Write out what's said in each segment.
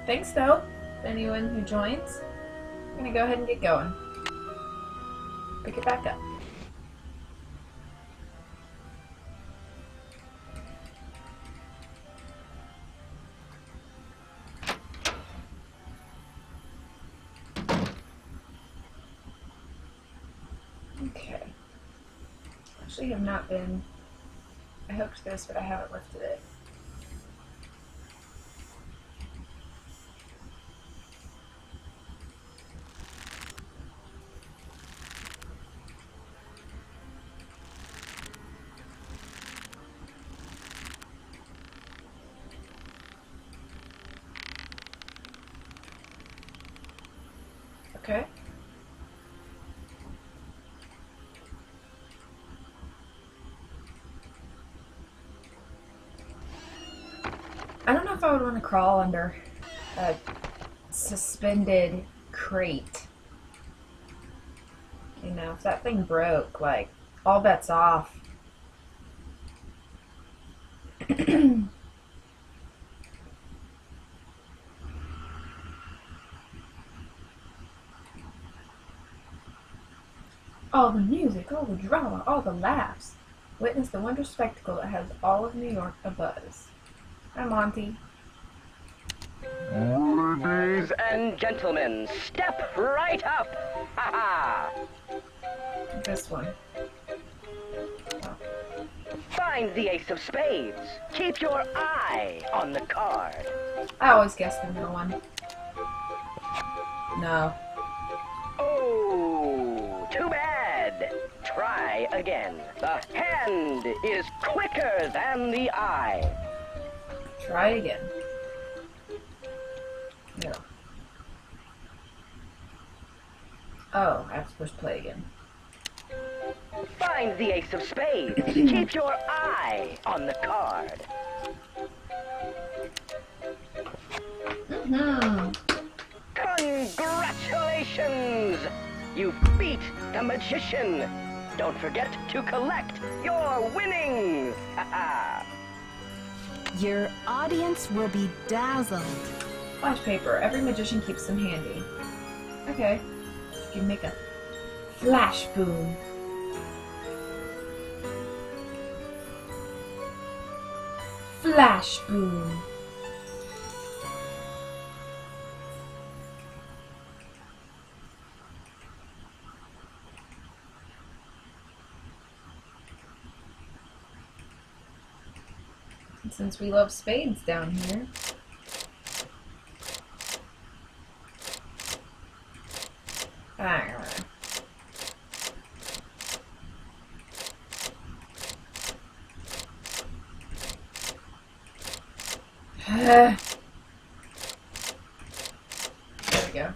Thanks though, anyone who joins. I'm gonna go ahead and get going. Pick it back up. Okay. Actually have not been. I hooked this, but I haven't lifted it. Okay. I don't know if I would want to crawl under a suspended crate. You know, if that thing broke, like, all bets off. All the music, all the drama, all the laughs. Witness the wondrous spectacle that has all of New York abuzz. Hi, Monty. Ladies and gentlemen, step right up! Ha ha! This one. Oh. Find the ace of spades. Keep your eye on the card. I always guess the middle one. No. Oh, too bad. Try again. The hand is quicker than the eye. Try again. No. Oh, I have to push play again. Find the ace of spades. Keep your eye on the card. Congratulations! You beat the magician. Don't forget to collect your winnings. Your audience will be dazzled. Flash paper. Every magician keeps them handy. Okay. You can make a flash boom. Flash boom. And since we love spades down here, there we go.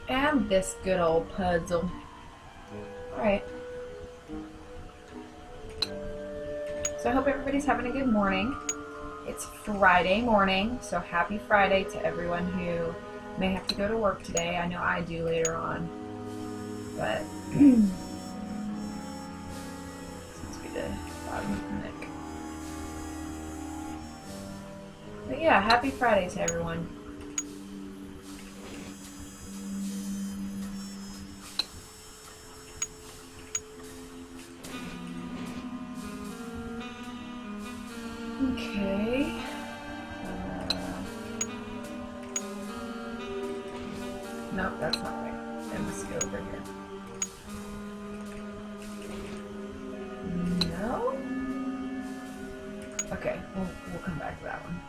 And this good old puzzle. Alright. So I hope everybody's having a good morning. It's Friday morning, so happy Friday to everyone who may have to go to work today. I know I do later on. But seems to be the bottom of the neck. But yeah, happy Friday to everyone. Okay. Nope, that's not right. I must go over here. No? Okay, we'll come back to that one.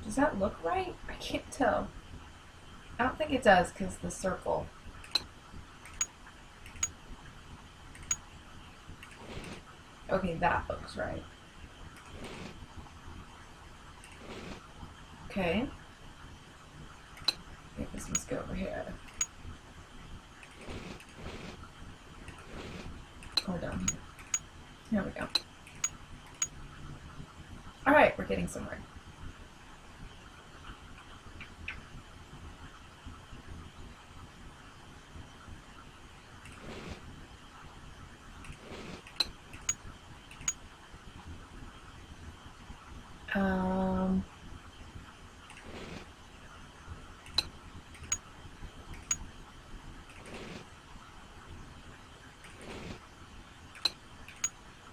Does that look right? I can't tell. I don't think it does because the circle. Okay, that looks right. Okay. This must go over here. Or down here. Here we go. Alright, we're getting somewhere.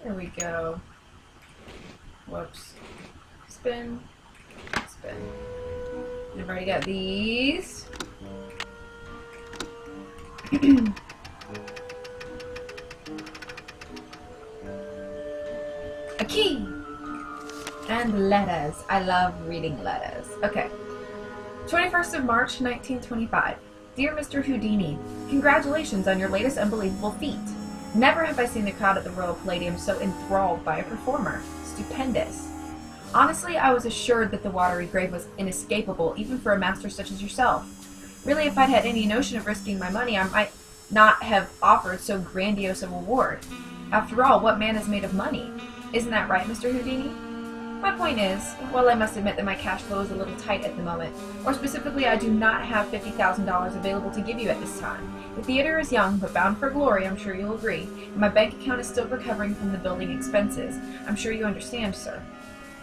There we go. Whoops. Spin. Spin. I've already got these. A key! And letters. I love reading letters. Okay. 21st of March, 1925. Dear Mr. Houdini, congratulations on your latest unbelievable feat. Never have I seen the crowd at the Royal Palladium so enthralled by a performer. Stupendous. Honestly, I was assured that the watery grave was inescapable, even for a master such as yourself. Really, if I'd had any notion of risking my money, I might not have offered so grandiose a reward. After all, what man is made of money? Isn't that right, Mr. Houdini? My point is, while I must admit that my cash flow is a little tight at the moment, or specifically I do not have $50,000 available to give you at this time. The theater is young, but bound for glory, I'm sure you'll agree, and my bank account is still recovering from the building expenses. I'm sure you understand, sir.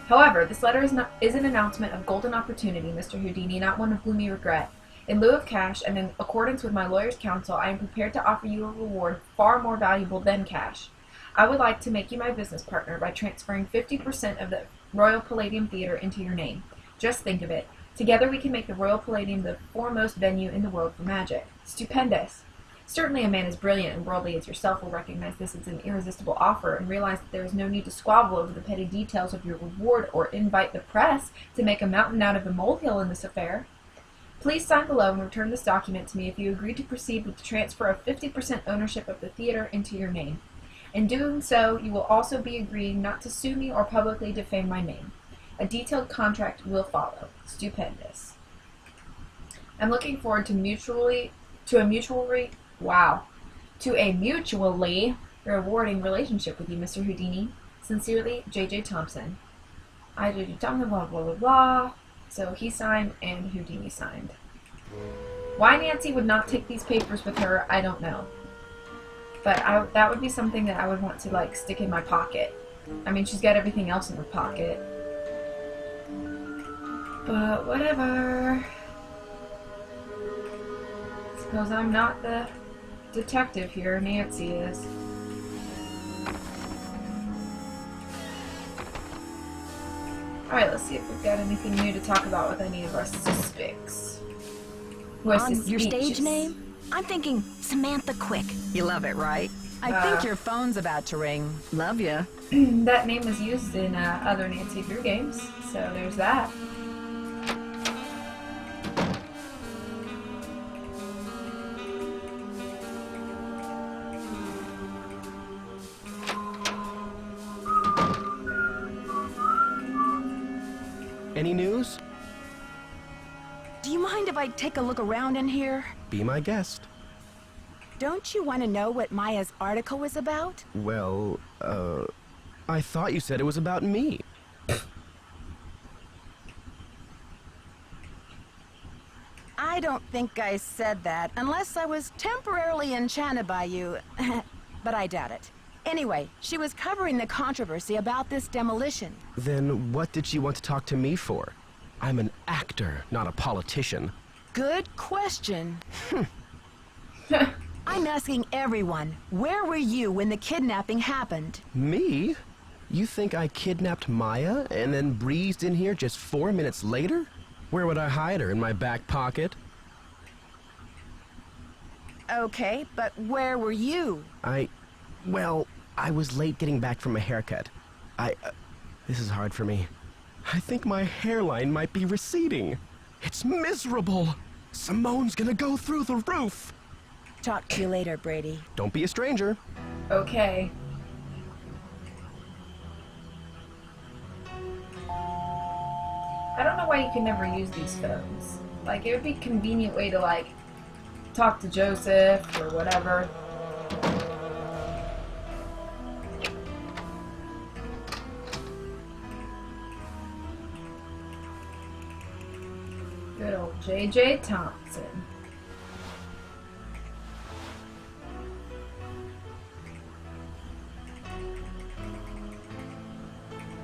However, this letter is an announcement of golden opportunity, Mr. Houdini, not one of gloomy regret. In lieu of cash, and in accordance with my lawyer's counsel, I am prepared to offer you a reward far more valuable than cash. I would like to make you my business partner by transferring 50% of the Royal Palladium Theater into your name. Just think of it. Together we can make the Royal Palladium the foremost venue in the world for magic. Stupendous. Certainly a man as brilliant and worldly as yourself will recognize this as an irresistible offer and realize that there is no need to squabble over the petty details of your reward or invite the press to make a mountain out of a molehill in this affair. Please sign below and return this document to me if you agree to proceed with the transfer of 50% ownership of the theater into your name. In doing so, you will also be agreeing not to sue me or publicly defame my name. A detailed contract will follow. Stupendous. I'm looking forward to a mutually rewarding relationship with you, Mr. Houdini. Sincerely, J.J. Thompson. I J.J. Thompson, blah, blah, blah, blah. So he signed and Houdini signed. Why Nancy would not take these papers with her, I don't know. But that would be something that I would want to, like, stick in my pocket. I mean, she's got everything else in her pocket. But whatever. Suppose I'm not the detective here. Nancy is. Alright, let's see if we've got anything new to talk about with any of our suspects. Your stage name? I'm thinking Samantha Quick. You love it, right? I think your phone's about to ring. Love ya. That name was used in other Nancy Drew games, so there's that. Any news? Do you mind if I take a look around in here? Be my guest. Don't you want to know what Maya's article was about? Well, I thought you said it was about me. I don't think I said that, unless I was temporarily enchanted by you. But I doubt it. Anyway, she was covering the controversy about this demolition. Then what did she want to talk to me for? I'm an actor, not a politician. Good question. I'm asking everyone, where were you when the kidnapping happened? Me? You think I kidnapped Maya and then breezed in here just 4 minutes later? Where would I hide her? In my back pocket? Okay, but where were you? Well, I was late getting back from a haircut. This is hard for me. I think my hairline might be receding. It's miserable. Simone's gonna go through the roof. Talk to you later, Brady. Don't be a stranger. Okay. I don't know why you can never use these phones. Like, it would be a convenient way to, like, talk to Joseph or whatever. Good old J.J. Thompson.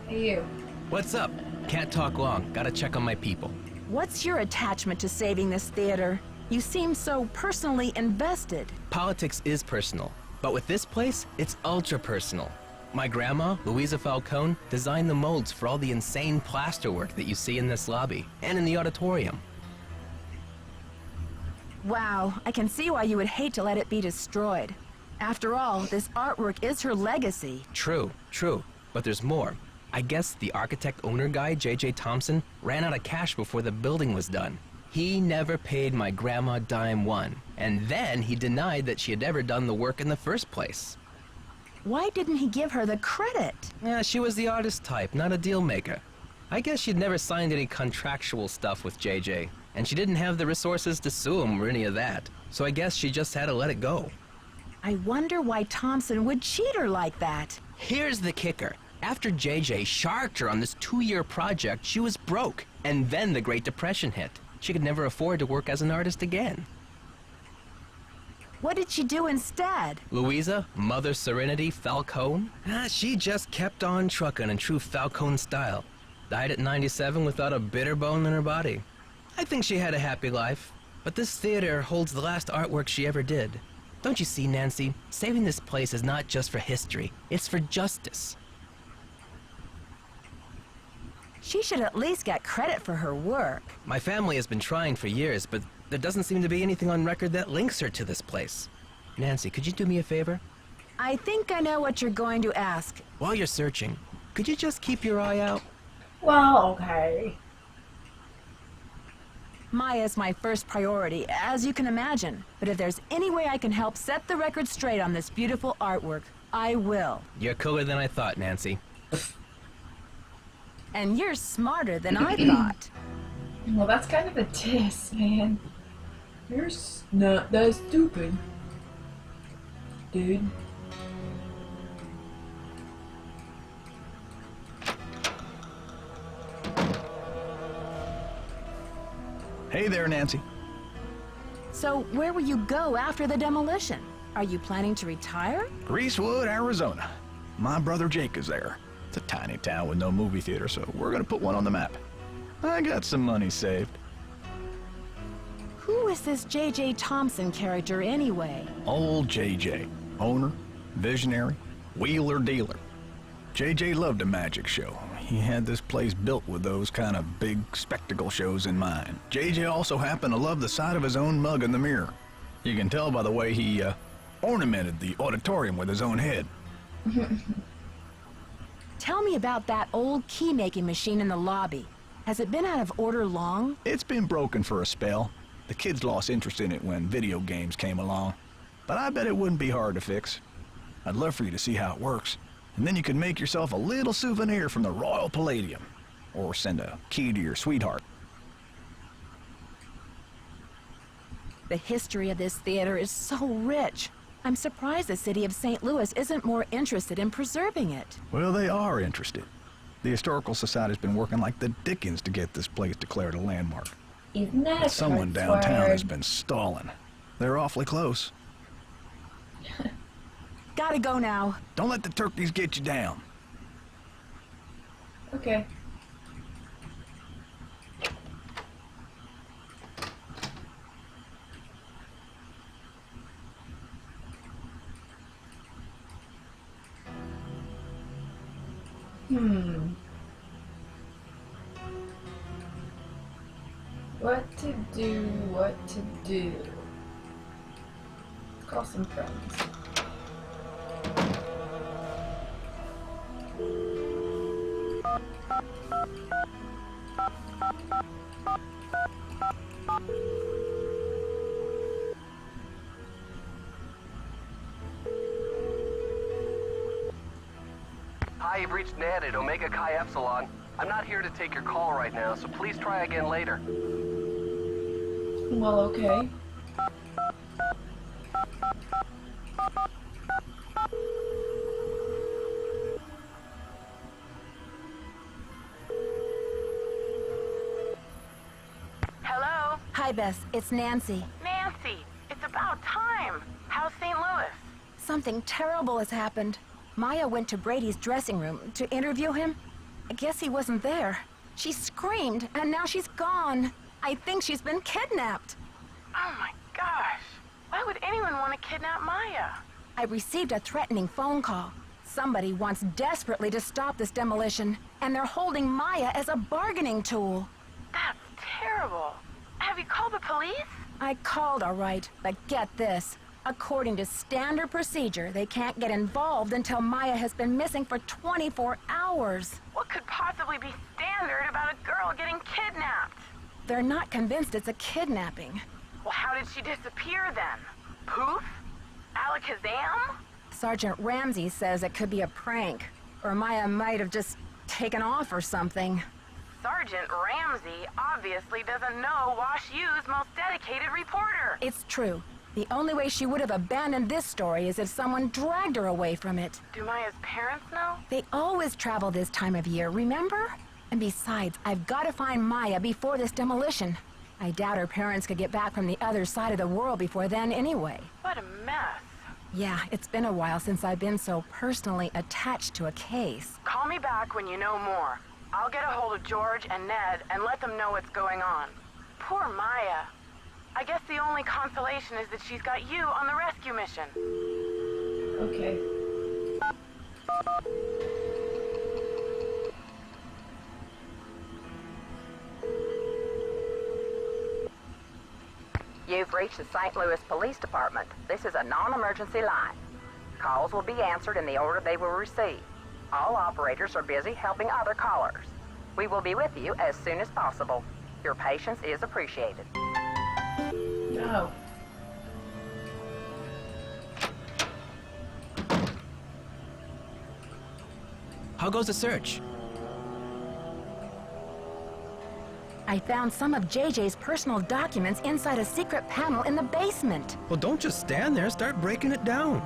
Hey, you. What's up? Can't talk long. Gotta check on my people. What's your attachment to saving this theater? You seem so personally invested. Politics is personal, but with this place, it's ultra personal. My grandma, Louisa Falcone, designed the molds for all the insane plasterwork that you see in this lobby and in the auditorium. Wow, I can see why you would hate to let it be destroyed. After all, this artwork is her legacy. True, but there's more. I guess the architect-owner guy, J.J. Thompson, ran out of cash before the building was done. He never paid my grandma dime one, and then he denied that she had ever done the work in the first place. Why didn't he give her the credit? Yeah, she was the artist type, not a deal maker. I guess she'd never signed any contractual stuff with JJ, and she didn't have the resources to sue him or any of that, so I guess she just had to let it go. I wonder why Thompson would cheat her like that. Here's the kicker. After JJ sharked her on this 2-year project, she was broke, and then the Great Depression hit. She could never afford to work as an artist again. What did she do instead? Louisa, Mother Serenity Falcone? She just kept on trucking in true Falcone style. Died at 97 without a bitter bone in her body. I think she had a happy life, but this theater holds the last artwork she ever did. Don't you see, Nancy? Saving this place is not just for history, it's for justice. She should at least get credit for her work. My family has been trying for years, but there doesn't seem to be anything on record that links her to this place. Nancy, could you do me a favor? I think I know what you're going to ask. While you're searching, could you just keep your eye out? Well, okay. Maya's my first priority, as you can imagine. But if there's any way I can help set the record straight on this beautiful artwork, I will. You're cooler than I thought, Nancy. And you're smarter than I thought. Well, that's kind of a diss, man. You're not that stupid, dude. Hey there, Nancy. So where will you go after the demolition? Are you planning to retire? Greasewood, Arizona. My brother Jake is there. It's a tiny town with no movie theater, so we're gonna put one on the map. I got some money saved. Who is this J.J. Thompson character anyway? Old JJ. Owner, visionary, wheeler dealer. JJ loved a magic show. He had this place built with those kind of big spectacle shows in mind. JJ also happened to love the sight of his own mug in the mirror. You can tell by the way he ornamented the auditorium with his own head. Tell me about that old key-making machine in the lobby. Has it been out of order long? It's been broken for a spell. The kids lost interest in it when video games came along. But I bet it wouldn't be hard to fix. I'd love for you to see how it works. And then you could make yourself a little souvenir from the Royal Palladium. Or send a key to your sweetheart. The history of this theater is so rich. I'm surprised the city of St. Louis isn't more interested in preserving it. Well, they are interested. The Historical Society's been working like the dickens to get this place declared a landmark. Isn't that a Someone curse downtown word? has been stalling. They're awfully close. Gotta go now. Don't let the turkeys get you down. Okay. What to do, what to do. Let's call some friends. Hi, you've reached Ned at Omega Chi Epsilon. I'm not here to take your call right now, so please try again later. Well, okay. Hello? Hi, Bess. It's Nancy. Nancy, it's about time. How's St. Louis? Something terrible has happened. Maya went to Brady's dressing room to interview him. I guess he wasn't there. She screamed, and now she's gone. I think she's been kidnapped. Oh my gosh. Why would anyone want to kidnap Maya? I received a threatening phone call. Somebody wants desperately to stop this demolition, and they're holding Maya as a bargaining tool. That's terrible. Have you called the police? I called, all right, but get this. According to standard procedure, they can't get involved until Maya has been missing for 24 hours. What could possibly be standard about a girl getting kidnapped? They're not convinced it's a kidnapping. Well, how did she disappear then? Poof? Alakazam? Sergeant Ramsey says it could be a prank, or Maya might have just taken off or something. Sergeant Ramsey obviously doesn't know Wash U's most dedicated reporter. It's true. The only way she would have abandoned this story is if someone dragged her away from it. Do Maya's parents know? They always travel this time of year, remember? And besides, I've got to find Maya before this demolition. I doubt her parents could get back from the other side of the world before then anyway. What a mess. Yeah, it's been a while since I've been so personally attached to a case. Call me back when you know more. I'll get a hold of George and Ned and let them know what's going on. Poor Maya. I guess the only consolation is that she's got you on the rescue mission. Okay. You've reached the St. Louis Police Department. This is a non-emergency line. Calls will be answered in the order they will receive. All operators are busy helping other callers. We will be with you as soon as possible. Your patience is appreciated. No. How goes the search? I found some of JJ's personal documents inside a secret panel in the basement. Well, don't just stand there. Start breaking it down.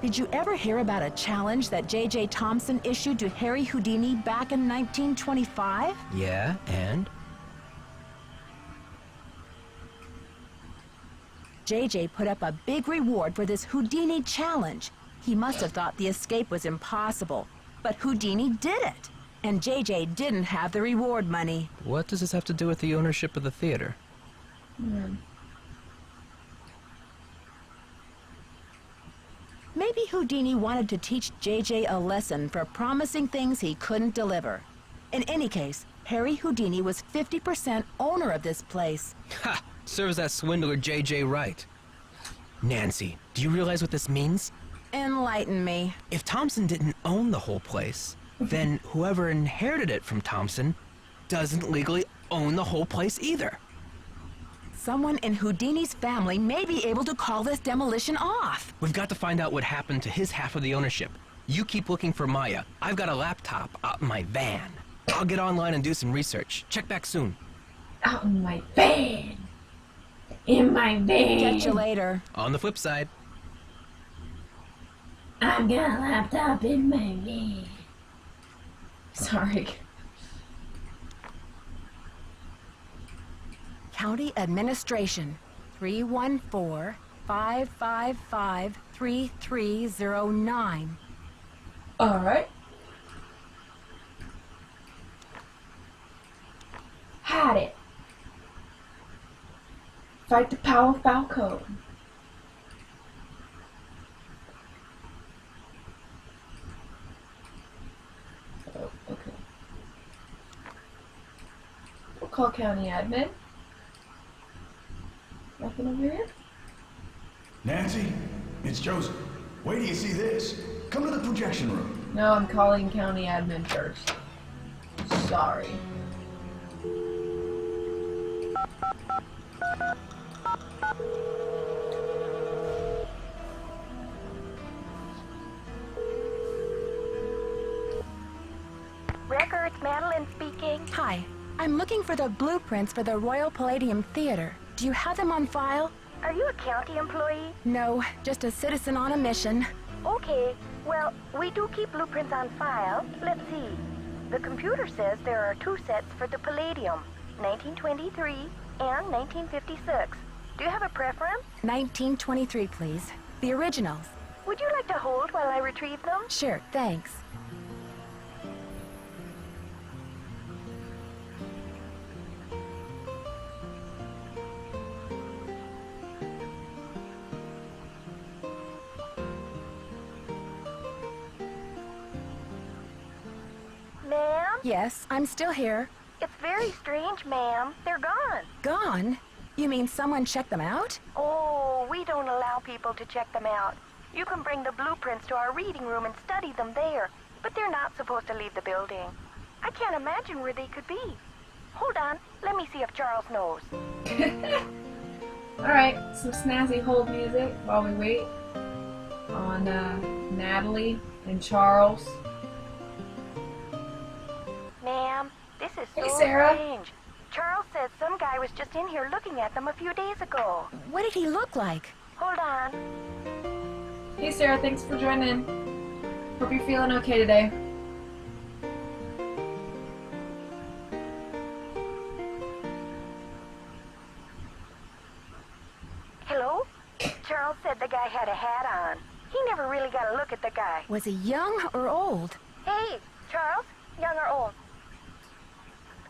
Did you ever hear about a challenge that J.J. Thompson issued to Harry Houdini back in 1925? Yeah, and? J.J. put up a big reward for this Houdini challenge. He must have thought the escape was impossible. But Houdini did it. And J.J. didn't have the reward money. What does this have to do with the ownership of the theater? Maybe Houdini wanted to teach J.J. a lesson for promising things he couldn't deliver. In any case, Harry Houdini was 50% owner of this place. Ha! Serves that swindler J.J. right. Nancy, do you realize what this means? Enlighten me. If Thompson didn't own the whole place, then whoever inherited it from Thompson doesn't legally own the whole place either. Someone in Houdini's family may be able to call this demolition off. We've got to find out what happened to his half of the ownership. You keep looking for Maya. I've got a laptop out in my van. I'll get online and do some research. Check back soon. Out in my van. In my van. Catch you later. On the flip side. I've got a laptop in my van. Sorry. County Administration, 314-555-3309. All right. Had it. Fight the power Falco. Oh, okay. We'll call county admin. Nothing over here? Nancy, it's Joseph. Wait till you see this. Come to the projection room. No, I'm calling county admin first. Sorry. Madeline speaking. Hi. I'm looking for the blueprints for the Royal Palladium Theater. Do you have them on file? Are you a county employee? No, just a citizen on a mission. Okay. Well, we do keep blueprints on file. Let's see. The computer says there are 2 sets for the Palladium, 1923 and 1956. Do you have a preference? 1923, please. The originals. Would you like to hold while I retrieve them? Sure, thanks. Ma'am? Yes, I'm still here. It's very strange, ma'am. They're gone. Gone? You mean someone checked them out? Oh, we don't allow people to check them out. You can bring the blueprints to our reading room and study them there, but they're not supposed to leave the building. I can't imagine where they could be. Hold on, let me see if Charles knows. Alright, some snazzy hold music while we wait on Natalie and Charles. Ma'am, this is Hey, so Sarah. strange. Charles says some guy was just in here looking at them a few days ago. What did he look like? Hold on. Hey Sarah, thanks for joining. Hope you're feeling okay today. Hello? Charles said the guy had a hat on. He never really got a look at the guy. Was he young or old? Hey, Charles, young or old?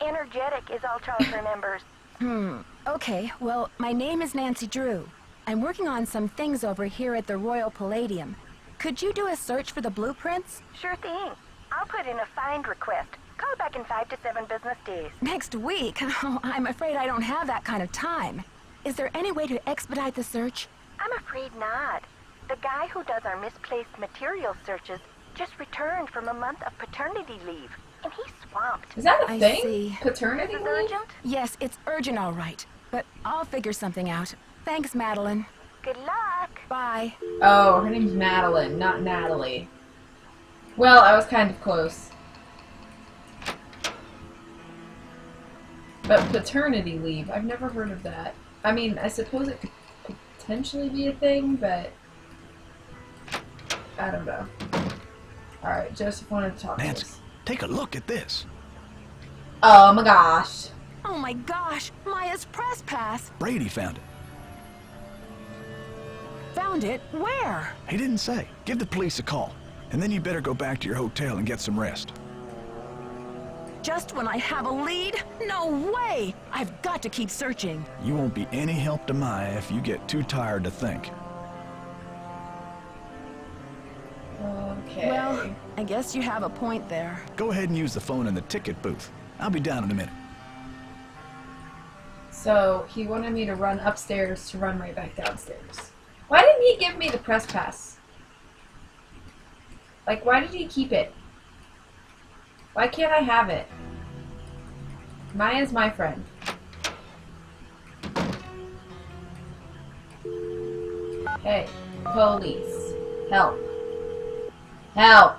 Energetic is all Charles remembers. Okay, well, my name is Nancy Drew. I'm working on some things over here at the Royal Palladium. Could you do a search for the blueprints? Sure thing. I'll put in a find request. Call back in 5 to 7 business days. Next week? Oh, I'm afraid I don't have that kind of time. Is there any way to expedite the search? I'm afraid not. The guy who does our misplaced material searches just returned from a month of paternity leave, and he's swamped. Is that a I thing? see. Paternity This is leave? urgent? Yes, it's urgent, all right. But I'll figure something out. Thanks, Madeline. Good luck. Bye. Oh, her name's Madeline, not Natalie. Well, I was kind of close. But paternity leave, I've never heard of that. I mean, I suppose it could potentially be a thing, but I don't know. Alright, Joseph wanted to talk to Nancy, us. take a look at this. Oh my gosh. Oh my gosh, Maya's press pass. Brady found it. Found it? Where? He didn't say. Give the police a call. And then you better go back to your hotel and get some rest. Just when I have a lead? No way! I've got to keep searching. You won't be any help to Maya if you get too tired to think. Okay. Well, I guess you have a point there. Go ahead and use the phone in the ticket booth. I'll be down in a minute. So, he wanted me to run upstairs to run right back downstairs. Why didn't he give me the press pass? Like, why did he keep it? Why can't I have it? Maya's my friend. Hey, police. Help. Help!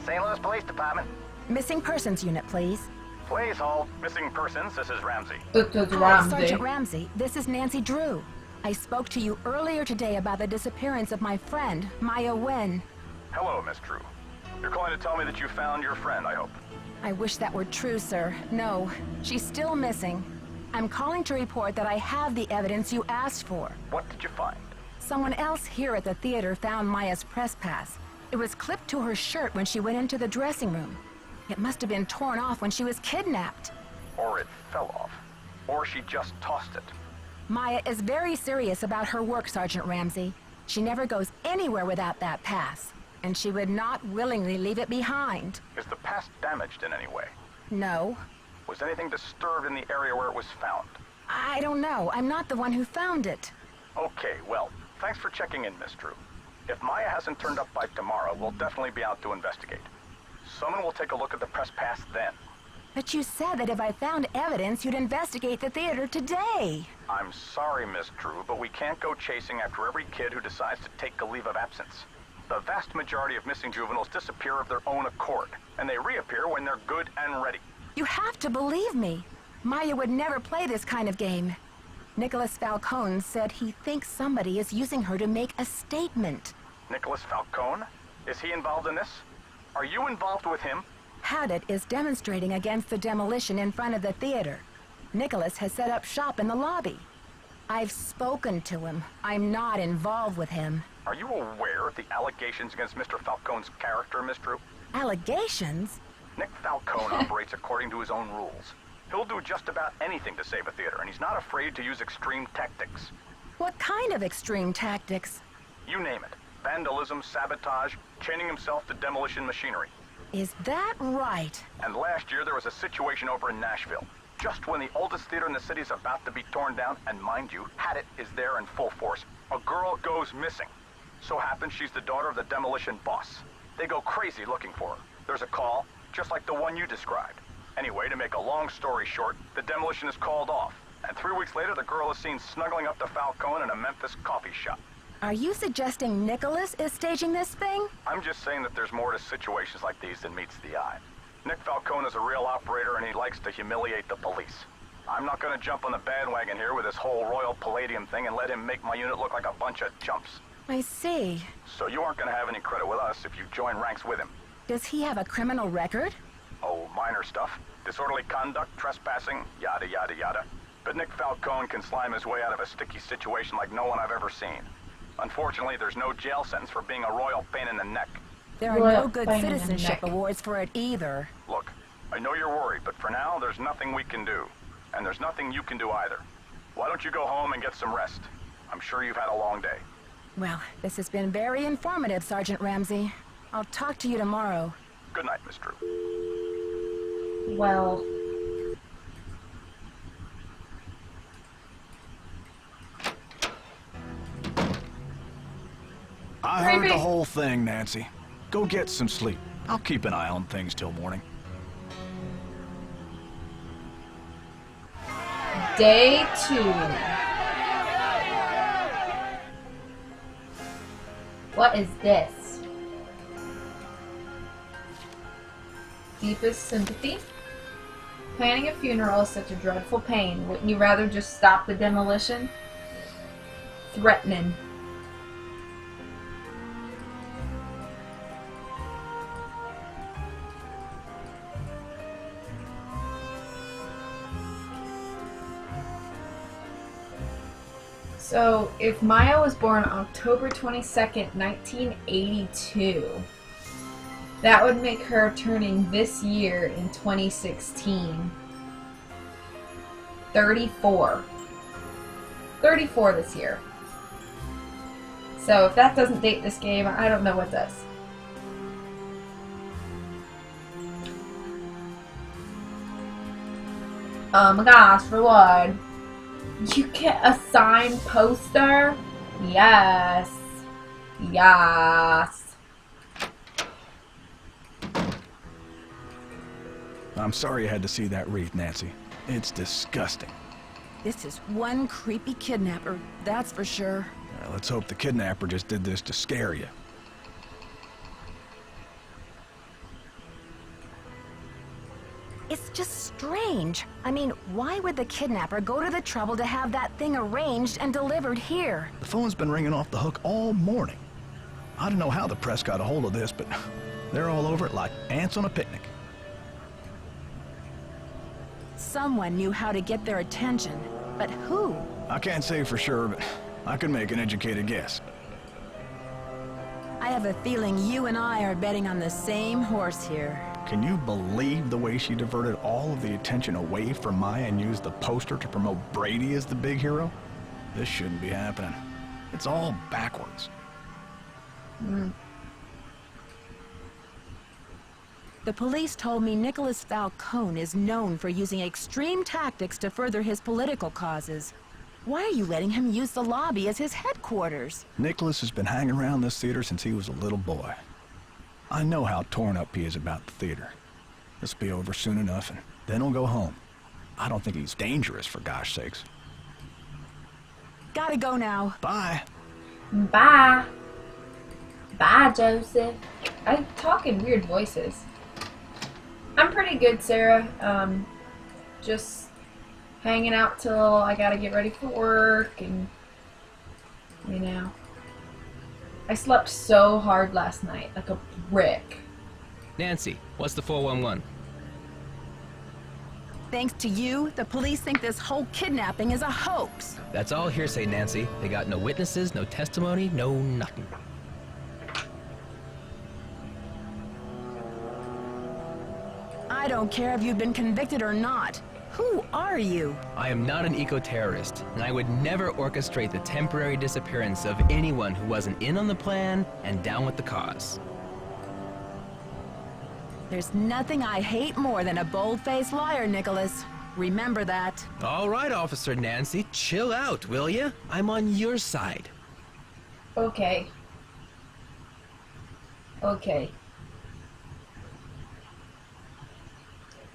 St. Louis Police Department. Missing persons unit, please. Please hold. Missing persons. This is Ramsey. Sergeant Ramsey, this is Nancy Drew. I spoke to you earlier today about the disappearance of my friend, Maya Wen. Hello, Miss Drew. You're calling to tell me that you found your friend, I hope. I wish that were true, sir. No, she's still missing. I'm calling to report that I have the evidence you asked for. What did you find? Someone else here at the theater found Maya's press pass. It was clipped to her shirt when she went into the dressing room. It must have been torn off when she was kidnapped. Or it fell off. Or she just tossed it. Maya is very serious about her work, Sergeant Ramsey. She never goes anywhere without that pass, and she would not willingly leave it behind. Is the pass damaged in any way? No. Was anything disturbed in the area where it was found? I don't know. I'm not the one who found it. Okay, well, thanks for checking in, Miss Drew. If Maya hasn't turned up by tomorrow, we'll definitely be out to investigate. Someone will take a look at the press pass then. But you said that if I found evidence, you'd investigate the theater today. I'm sorry, Miss Drew, but we can't go chasing after every kid who decides to take a leave of absence. The vast majority of missing juveniles disappear of their own accord, and they reappear when they're good and ready. You have to believe me. Maya would never play this kind of game. Nicholas Falcone said he thinks somebody is using her to make a statement. Nicholas Falcone? Is he involved in this? Are you involved with him? Haddett is demonstrating against the demolition in front of the theater. Nicholas has set up shop in the lobby. I've spoken to him. I'm not involved with him. Are you aware of the allegations against Mr. Falcone's character, Miss Drew? Allegations? Nick Falcone operates according to his own rules. He'll do just about anything to save a theater, and he's not afraid to use extreme tactics. What kind of extreme tactics? You name it. Vandalism, sabotage, chaining himself to demolition machinery. Is that right? And last year there was a situation over in Nashville. Just when the oldest theater in the city is about to be torn down, and mind you, Haddett is there in full force, a girl goes missing. So happens she's the daughter of the demolition boss. They go crazy looking for her. There's a call, just like the one you described. Anyway, to make a long story short, the demolition is called off. And 3 weeks later, the girl is seen snuggling up to Falcone in a Memphis coffee shop. Are you suggesting Nicholas is staging this thing? I'm just saying that there's more to situations like these than meets the eye. Nick Falcone is a real operator, and he likes to humiliate the police. I'm not going to jump on the bandwagon here with this whole Royal Palladium thing and let him make my unit look like a bunch of chumps. I see. So you aren't going to have any credit with us if you join ranks with him. Does he have a criminal record? Oh, minor stuff. Disorderly conduct, trespassing, yada yada yada. But Nick Falcone can slime his way out of a sticky situation like no one I've ever seen. Unfortunately, there's no jail sentence for being a royal pain in the neck. There are no good citizenship awards for it either. Look, I know you're worried, but for now, there's nothing we can do. And there's nothing you can do either. Why don't you go home and get some rest? I'm sure you've had a long day. Well, this has been very informative, Sergeant Ramsey. I'll talk to you tomorrow. Good night, Miss Drew. Well... I heard the whole thing, Nancy. Go get some sleep. I'll keep an eye on things till morning. Day 2. What is this? Deepest sympathy? Planning a funeral is such a dreadful pain. Wouldn't you rather just stop the demolition? Threatening. So, if Maya was born October 22nd, 1982, that would make her turning this year in 2016 34. 34 this year. So, if that doesn't date this game, I don't know what does. Oh my gosh, reward. You get a signed poster? Yes. Yes. I'm sorry you had to see that wreath, Nancy. It's disgusting. This is one creepy kidnapper, that's for sure. Let's hope the kidnapper just did this to scare you. It's just strange. I mean, why would the kidnapper go to the trouble to have that thing arranged and delivered here? The phone's been ringing off the hook all morning. I don't know how the press got a hold of this, but they're all over it like ants on a picnic. Someone knew how to get their attention, but who? I can't say for sure, but I can make an educated guess. I have a feeling you and I are betting on the same horse here. Can you believe the way she diverted all of the attention away from Maya and used the poster to promote Brady as the big hero? This shouldn't be happening. It's all backwards. The police told me Nicholas Falcone is known for using extreme tactics to further his political causes. Why are you letting him use the lobby as his headquarters? Nicholas has been hanging around this theater since he was a little boy. I know how torn up he is about the theater. This will be over soon enough, and then he'll go home. I don't think he's dangerous, for gosh sakes. Gotta go now. Bye. Bye. Bye, Joseph. I talk in weird voices. I'm pretty good, Sarah. Just hanging out till I gotta get ready for work, and you know. I slept so hard last night, like a brick. Nancy, what's the 411? Thanks to you, the police think this whole kidnapping is a hoax. That's all hearsay, Nancy. They got no witnesses, no testimony, no nothing. I don't care if you've been convicted or not. Who are you? I am not an eco-terrorist, and I would never orchestrate the temporary disappearance of anyone who wasn't in on the plan and down with the cause. There's nothing I hate more than a bold-faced liar, Nicholas. Remember that. All right, Officer Nancy, chill out, will ya? I'm on your side. Okay. Okay.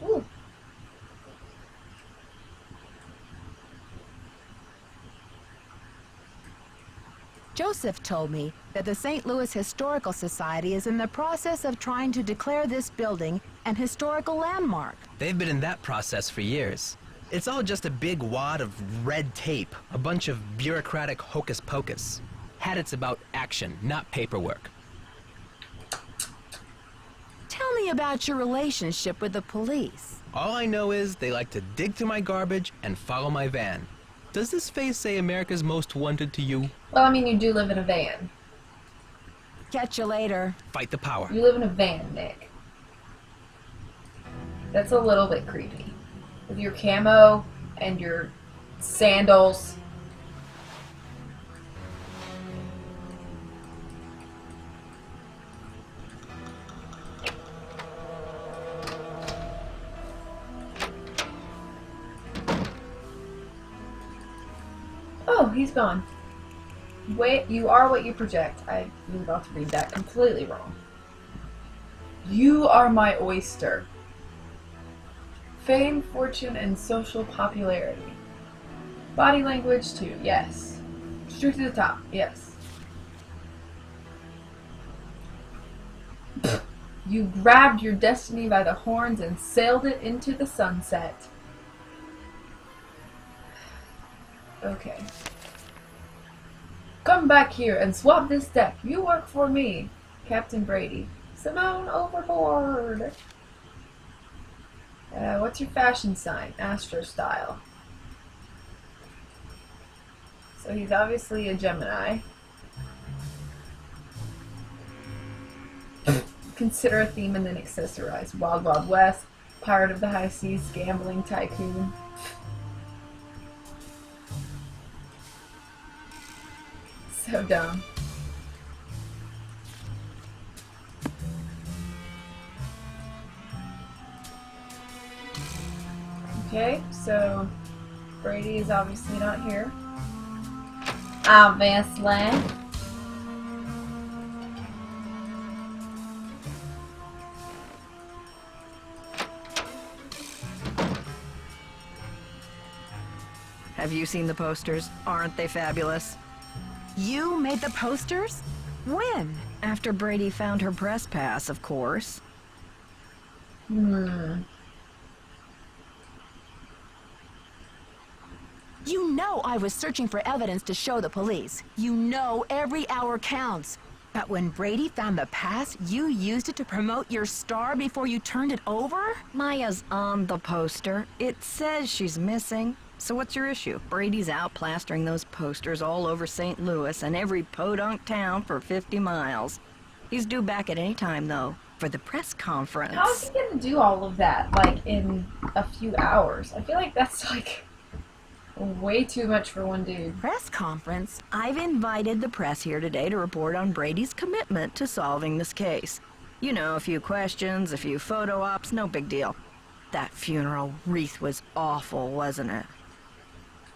Ooh. Joseph told me that the St. Louis Historical Society is in the process of trying to declare this building an historical landmark. They've been in that process for years. It's all just a big wad of red tape, a bunch of bureaucratic hocus pocus. It's about action, not paperwork. Tell me about your relationship with the police. All I know is they like to dig through my garbage and follow my van. Does this face say America's Most Wanted to you? Well, I mean, you do live in a van. Catch you later. Fight the power. You live in a van, Nick. That's a little bit creepy. With your camo and your sandals. Oh, he's gone. Wait, you are what you project. I was about to read that completely wrong. You are my oyster. Fame, fortune, and social popularity. Body language too, yes. Straight to the top, yes. You grabbed your destiny by the horns and sailed it into the sunset. Okay. Come back here and swap this deck. You work for me, Captain Brady. Simone overboard. What's your fashion sign? Astro style. So he's obviously a Gemini. Consider a theme and then accessorize. Wild Wild West, Pirate of the High Seas, Gambling Tycoon. So dumb. Okay, so Brady is obviously not here. Obviously. Have you seen the posters? Aren't they fabulous? You made the posters? When? After Brady found her press pass, of course. You know I was searching for evidence to show the police. You know every hour counts. But when Brady found the pass, you used it to promote your star before you turned it over? Maya's on the poster. It says she's missing. So what's your issue? Brady's out plastering those posters all over St. Louis and every podunk town for 50 miles. He's due back at any time, though, for the press conference. How is he gonna do all of that, like, in a few hours? I feel like that's, like, way too much for one dude. Press conference? I've invited the press here today to report on Brady's commitment to solving this case. You know, a few questions, a few photo ops, no big deal. That funeral wreath was awful, wasn't it?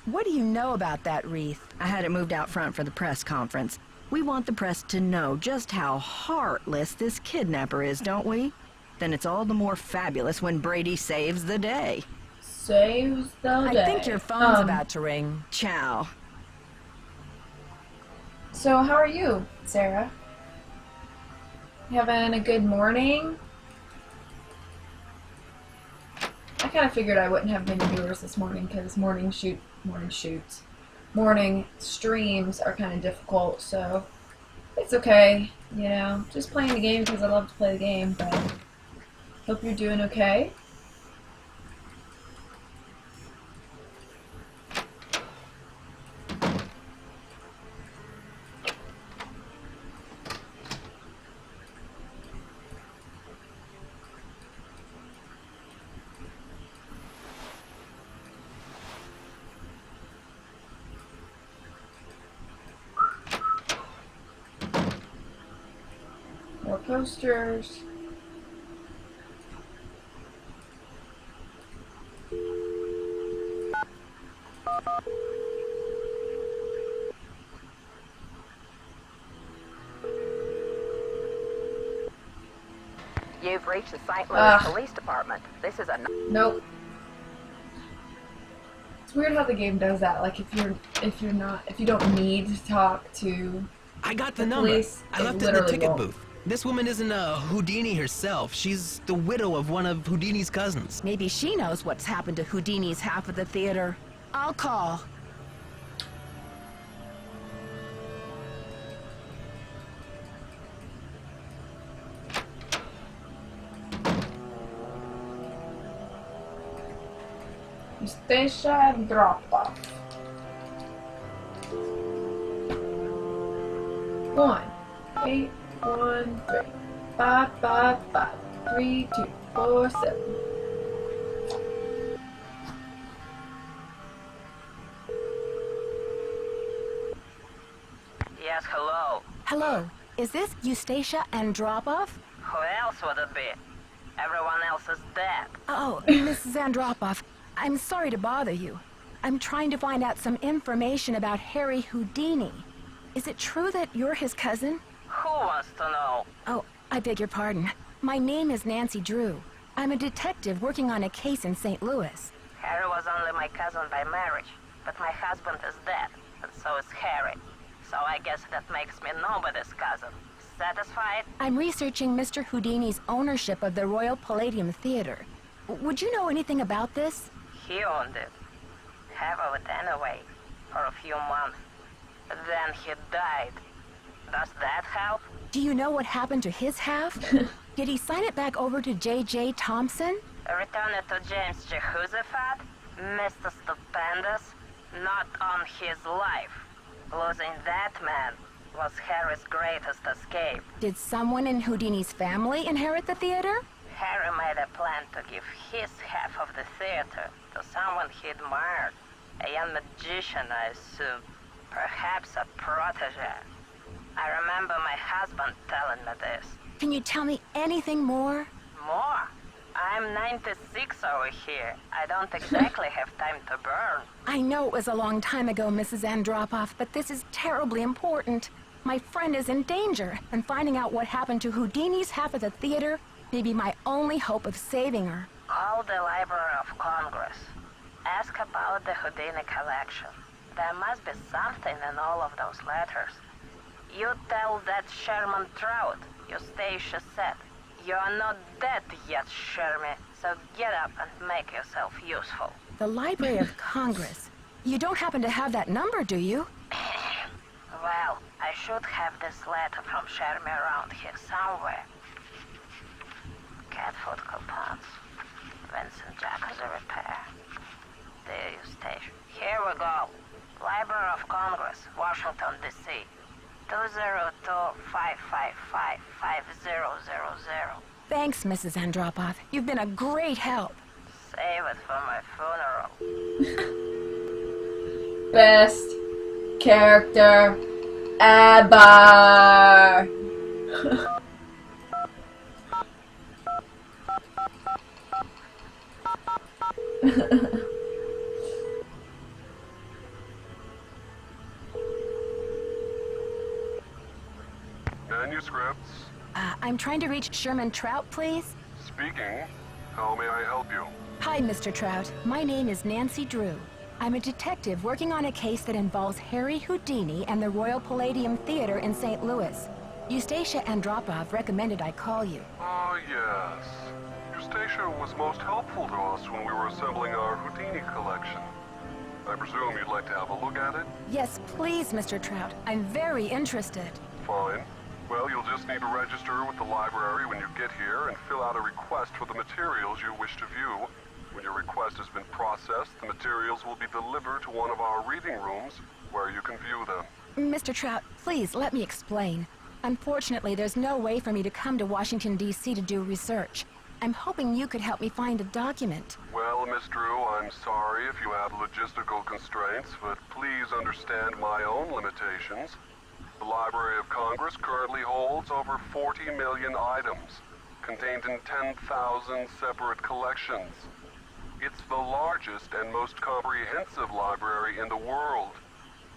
What do you know about that wreath? I had it moved out front for the press conference. We want the press to know just how heartless this kidnapper is, don't we? Then it's all the more fabulous when Brady saves the day. Saves the day. I think your phone's about to ring. Ciao. So how are you, Sarah? Having a good morning? I kind of figured I wouldn't have many viewers this morning because morning streams are kind of difficult, so it's okay, you know, just playing the game because I love to play the game, but hope you're doing okay. More posters. You've reached the St. Louis Police Department. This is a... Nope. It's weird how the game does that. Like if you don't need to talk to I got the the number. police, I left it in the ticket booth. This woman isn't Houdini herself. She's the widow of one of Houdini's cousins. Maybe she knows what's happened to Houdini's half of the theater. I'll call. Station drop off. 1-813-555-3247. Yes, hello. Hello. Is this Eustacia Andropov? Who else would it be? Everyone else is dead. Oh, Mrs. Andropov. I'm sorry to bother you. I'm trying to find out some information about Harry Houdini. Is it true that you're his cousin? Who wants to know? Oh, I beg your pardon. My name is Nancy Drew. I'm a detective working on a case in St. Louis. Harry was only my cousin by marriage, but my husband is dead, and so is Harry. So I guess that makes me nobody's cousin. Satisfied? I'm researching Mr. Houdini's ownership of the Royal Palladium Theater. Would you know anything about this? He owned it. Half of it anyway, for a few months. Then he died. Does that help? Do you know what happened to his half? Did he sign it back over to J.J. Thompson? Return it to James Jehoshaphat? Mr. Stupendous? Not on his life. Losing that man was Harry's greatest escape. Did someone in Houdini's family inherit the theater? Harry made a plan to give his half of the theater to someone he admired. A young magician, I assume. Perhaps a protege. I remember my husband telling me this. Can you tell me anything more? More? I'm 96 over here. I don't exactly have time to burn. I know it was a long time ago, Mrs. Andropov, but this is terribly important. My friend is in danger, and finding out what happened to Houdini's half of the theater may be my only hope of saving her. Call the Library of Congress. Ask about the Houdini collection. There must be something in all of those letters. You tell that Sherman Trout, Eustacia said. You're not dead yet, Sherman, so get up and make yourself useful. The Library of Congress. You don't happen to have that number, do you? Well, I should have this letter from Sherman around here somewhere. Cat food coupons. Vincent Jacobs repair. Dear Eustacia. Here we go. Library of Congress, Washington, D.C. 202-555-5000. Thanks, Mrs. Andropov. You've been a great help. Save it for my funeral. Best character ever. Manuscripts. I'm trying to reach Sherman Trout, please. Speaking. How may I help you? Hi, Mr. Trout. My name is Nancy Drew. I'm a detective working on a case that involves Harry Houdini and the Royal Palladium Theater in St. Louis. Eustacia Andropov recommended I call you. Ah, yes. Eustacia was most helpful to us when we were assembling our Houdini collection. I presume you'd like to have a look at it? Yes, please, Mr. Trout. I'm very interested. Fine. Well, you'll just need to register with the library when you get here and fill out a request for the materials you wish to view. When your request has been processed, the materials will be delivered to one of our reading rooms where you can view them. Mr. Trout, please let me explain. Unfortunately, there's no way for me to come to Washington, D.C. to do research. I'm hoping you could help me find a document. Well, Miss Drew, I'm sorry if you have logistical constraints, but please understand my own limitations. The Library of Congress currently holds over 40 million items, contained in 10,000 separate collections. It's the largest and most comprehensive library in the world.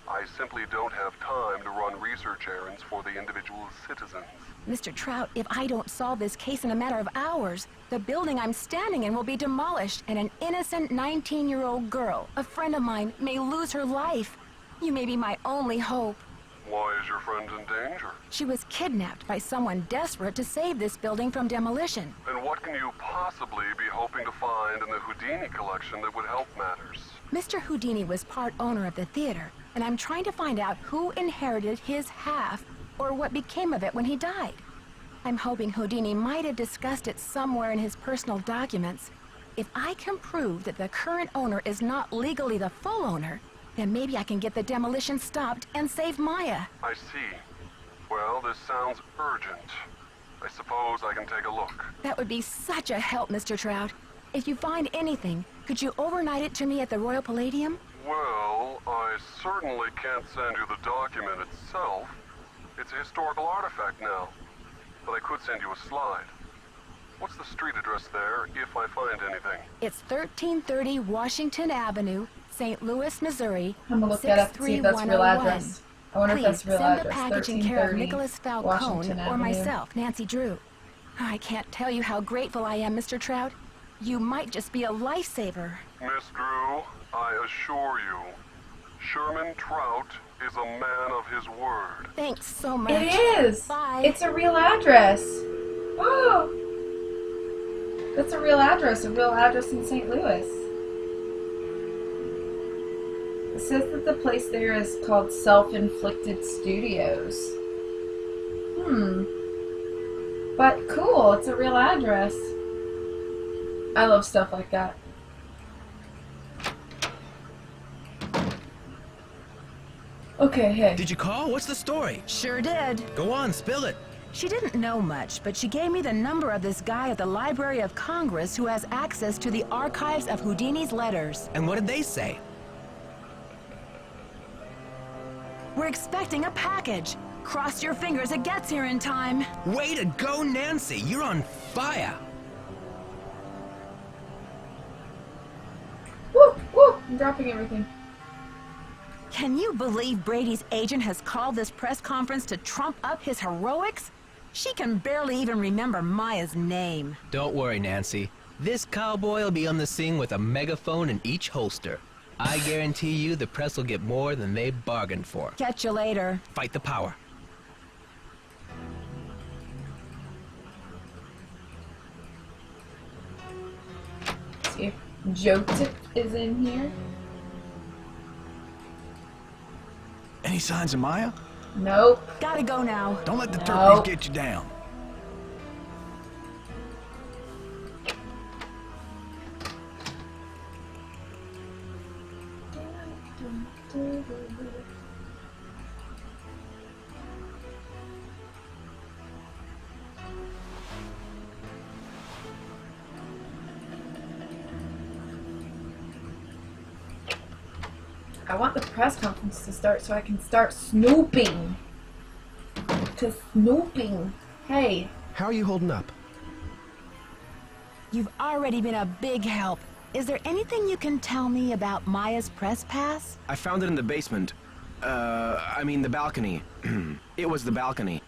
I simply don't have time to run research errands for the individual citizens. Mr. Trout, if I don't solve this case in a matter of hours, the building I'm standing in will be demolished and an innocent 19-year-old girl, a friend of mine, may lose her life. You may be my only hope. Why is your friend in danger? She was kidnapped by someone desperate to save this building from demolition. And what can you possibly be hoping to find in the Houdini collection that would help matters? Mr. Houdini was part owner of the theater, and I'm trying to find out who inherited his half or what became of it when he died. I'm hoping Houdini might have discussed it somewhere in his personal documents. If I can prove that the current owner is not legally the full owner, then maybe I can get the demolition stopped and save Maya. I see. Well, this sounds urgent. I suppose I can take a look. That would be such a help, Mr. Trout. If you find anything, could you overnight it to me at the Royal Palladium? Well, I certainly can't send you the document itself. It's a historical artifact now. But I could send you a slide. What's the street address there, if I find anything? It's 1330 Washington Avenue, St. Louis, Missouri, I'm gonna look that up to see if that's real 63101. address. I wonder if that's real send address. the package in care of 1330 Nicholas Falcone Washington or Avenue. myself, Nancy Drew. I can't tell you how grateful I am, Mr. Trout. You might just be a lifesaver. Miss Drew, I assure you, Sherman Trout is a man of his word. Thanks so much. It is. Bye. It's a real address. Oh, that's a real address in St. Louis. It says that the place there is called Self-Inflicted Studios. But cool, it's a real address. I love stuff like that. Okay, hey. Did you call? What's the story? Sure did. Go on, spill it. She didn't know much, but she gave me the number of this guy at the Library of Congress who has access to the archives of Houdini's letters. And what did they say? We're expecting a package. Cross your fingers it gets here in time. Way to go, Nancy. You're on fire. Woo, woo, I'm dropping everything. Can you believe Brady's agent has called this press conference to trump up his heroics? She can barely even remember Maya's name. Don't worry, Nancy. This cowboy will be on the scene with a megaphone in each holster. I guarantee you the press will get more than they bargained for. Catch you later. Fight the power. See if Joseph is in here. Any signs of Maya? Nope. Gotta go now. Don't let the No. turkeys get you down. I want the press conference to start so I can start snooping. Hey. How are you holding up? You've already been a big help. Is there anything you can tell me about Maya's press pass? I found it in the basement. I mean the balcony. It was the balcony.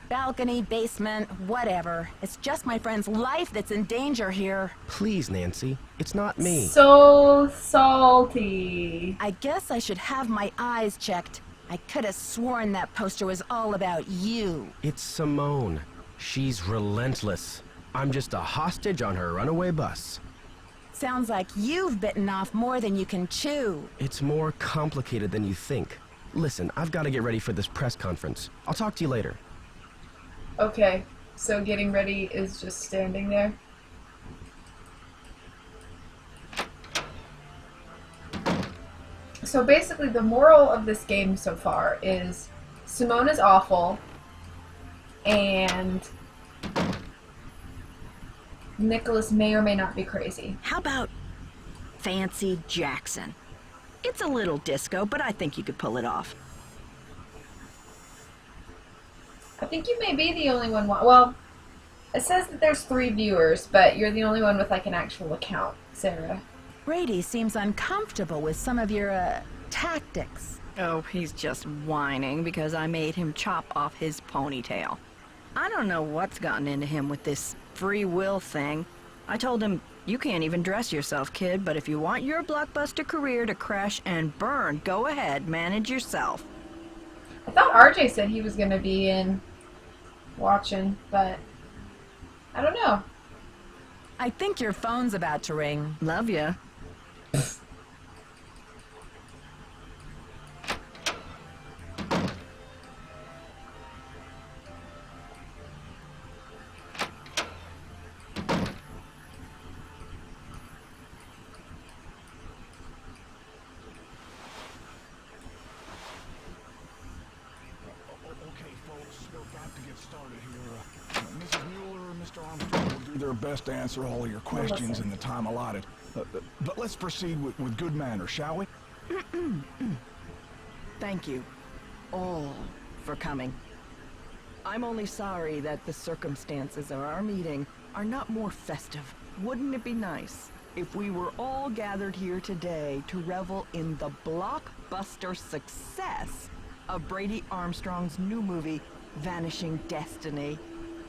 Balcony, basement, whatever. It's just my friend's life that's in danger here. Please, Nancy. It's not me. So salty. I guess I should have my eyes checked. I could have sworn that poster was all about you. It's Simone. She's relentless. I'm just a hostage on her runaway bus. Sounds like you've bitten off more than you can chew. It's more complicated than you think. Listen, I've got to get ready for this press conference. I'll talk to you later. Okay, so getting ready is just standing there. So basically the moral of this game so far is Simone is awful and Nicholas may or may not be crazy. How about Fancy Jackson? It's a little disco, but I think you could pull it off. I think you may be the only one. Well, it says that there's 3 viewers, but you're the only one with like an actual account, Sarah. Brady seems uncomfortable with some of your, tactics. Oh, he's just whining because I made him chop off his ponytail. I don't know what's gotten into him with this free will thing. I told him, you can't even dress yourself, kid, but if you want your blockbuster career to crash and burn, go ahead, manage yourself. I thought RJ said he was going to be in watching, but I don't know. I think your phone's about to ring. Love ya. Their best to answer all your questions in the time allotted. But let's proceed with good manners, shall we? Thank you, all, for coming. I'm only sorry that the circumstances of our meeting are not more festive. Wouldn't it be nice if we were all gathered here today to revel in the blockbuster success of Brady Armstrong's new movie, Vanishing Destiny?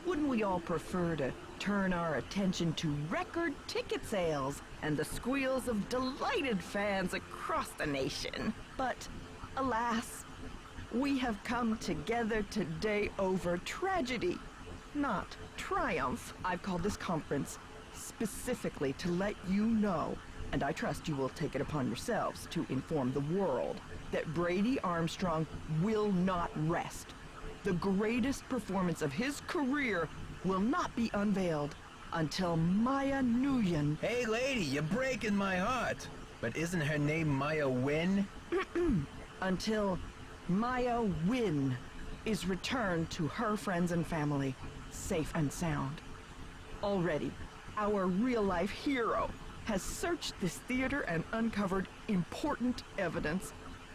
Wouldn't we all prefer to turn our attention to record ticket sales and the squeals of delighted fans across the nation? But, alas, we have come together today over tragedy, not triumph. I've called this conference specifically to let you know, and I trust you will take it upon yourselves to inform the world, that Brady Armstrong will not rest. The greatest performance of his career will not be unveiled until Maya Nguyen. Hey lady, you're breaking my heart. But isn't her name Maya Wynn? Until Maya Wynn is returned to her friends and family, safe and sound. Already, our real-life hero has searched this theater and uncovered important evidence.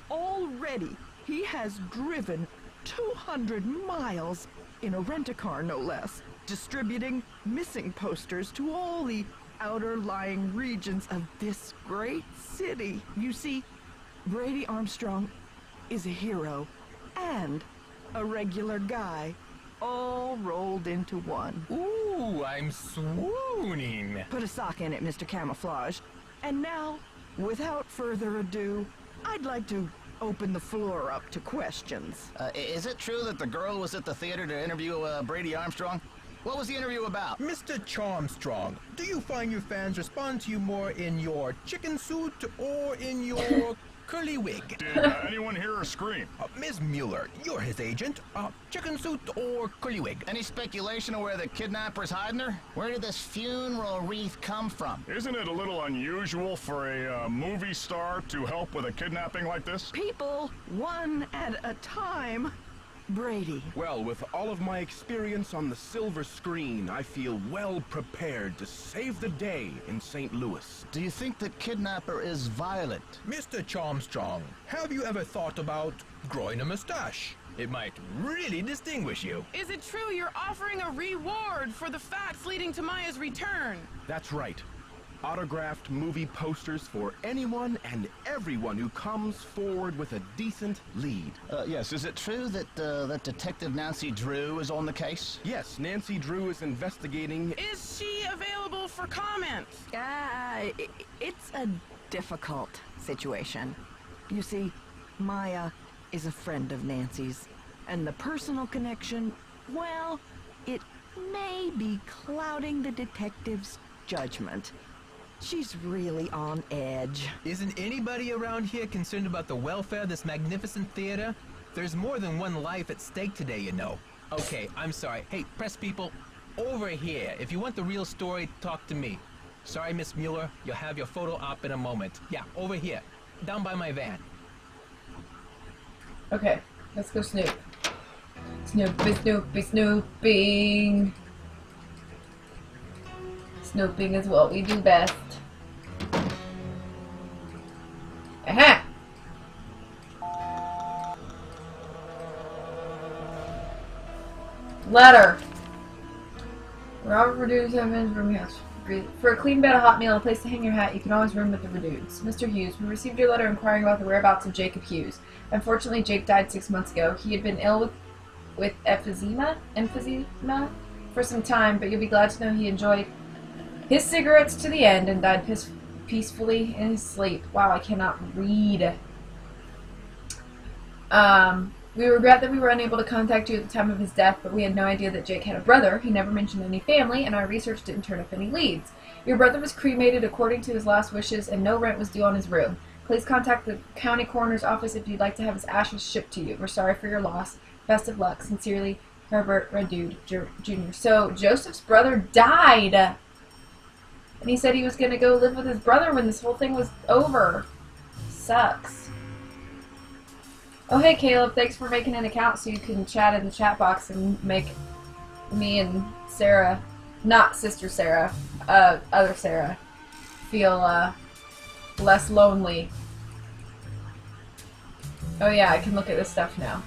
Already, he has driven 200 miles in a rent-a-car, no less, distributing missing posters to all the outer-lying regions of this great city. You see, Brady Armstrong is a hero and a regular guy, all rolled into one. Ooh, I'm swooning. Put a sock in it, Mr. Camouflage. And now, without further ado, I'd like to open the floor up to questions. Is it true that the girl was at the theater to interview Brady Armstrong? What was the interview about? Mr. Charmstrong, do you find your fans respond to you more in your chicken suit or in your curly wig? Did anyone hear her scream? Ms. Mueller, you're his agent. Chicken suit or curly wig? Any speculation of where the kidnapper's hiding her? Where did this funeral wreath come from? Isn't it a little unusual for a movie star to help with a kidnapping like this? People, one at a time. Brady. Well, with all of my experience on the silver screen, I feel well prepared to save the day in St. Louis. Do you think the kidnapper is violent? Mr. Charmstrong, have you ever thought about growing a mustache? It might really distinguish you. Is it true you're offering a reward for the facts leading to Maya's return? That's right. Autographed movie posters for anyone and everyone who comes forward with a decent lead. Yes, is it true that that Detective Nancy Drew is on the case? Yes, Nancy Drew is investigating. Is she available for comment? It's a difficult situation. You see, Maya is a friend of Nancy's. And the personal connection, well, it may be clouding the detective's judgment. She's really on edge. Isn't anybody around here concerned about the welfare of this magnificent theater? There's more than one life at stake today, you know. Okay, I'm sorry. Hey, press people, over here. If you want the real story, talk to me. Sorry, Miss Mueller, you'll have your photo op in a moment. Yeah, over here, down by my van. Okay, let's go snoop. Snoopy, snoopy, snooping. Snooping is what we do best. Aha! Letter. Robert Redude's Evans room house. For a clean bed, a hot meal, and a place to hang your hat, you can always room with the Redudes. Mr. Hughes, we received your letter inquiring about the whereabouts of Jacob Hughes. Unfortunately, Jake died 6 months ago. He had been ill with emphysema for some time, but you'll be glad to know he enjoyed his cigarettes to the end and died peacefully in his sleep. Wow, I cannot read. We regret that we were unable to contact you at the time of his death, but we had no idea that Jake had a brother. He never mentioned any family, and our research didn't turn up any leads. Your brother was cremated according to his last wishes, and no rent was due on his room. Please contact the county coroner's office if you'd like to have his ashes shipped to you. We're sorry for your loss. Best of luck. Sincerely, Herbert Redude Jr. So, Joseph's brother died! And he said he was going to go live with his brother when this whole thing was over. Sucks. Oh, hey, Caleb. Thanks for making an account so you can chat in the chat box and make me and Sarah, not Sister Sarah, other Sarah, feel less lonely. Oh, yeah, I can look at this stuff now.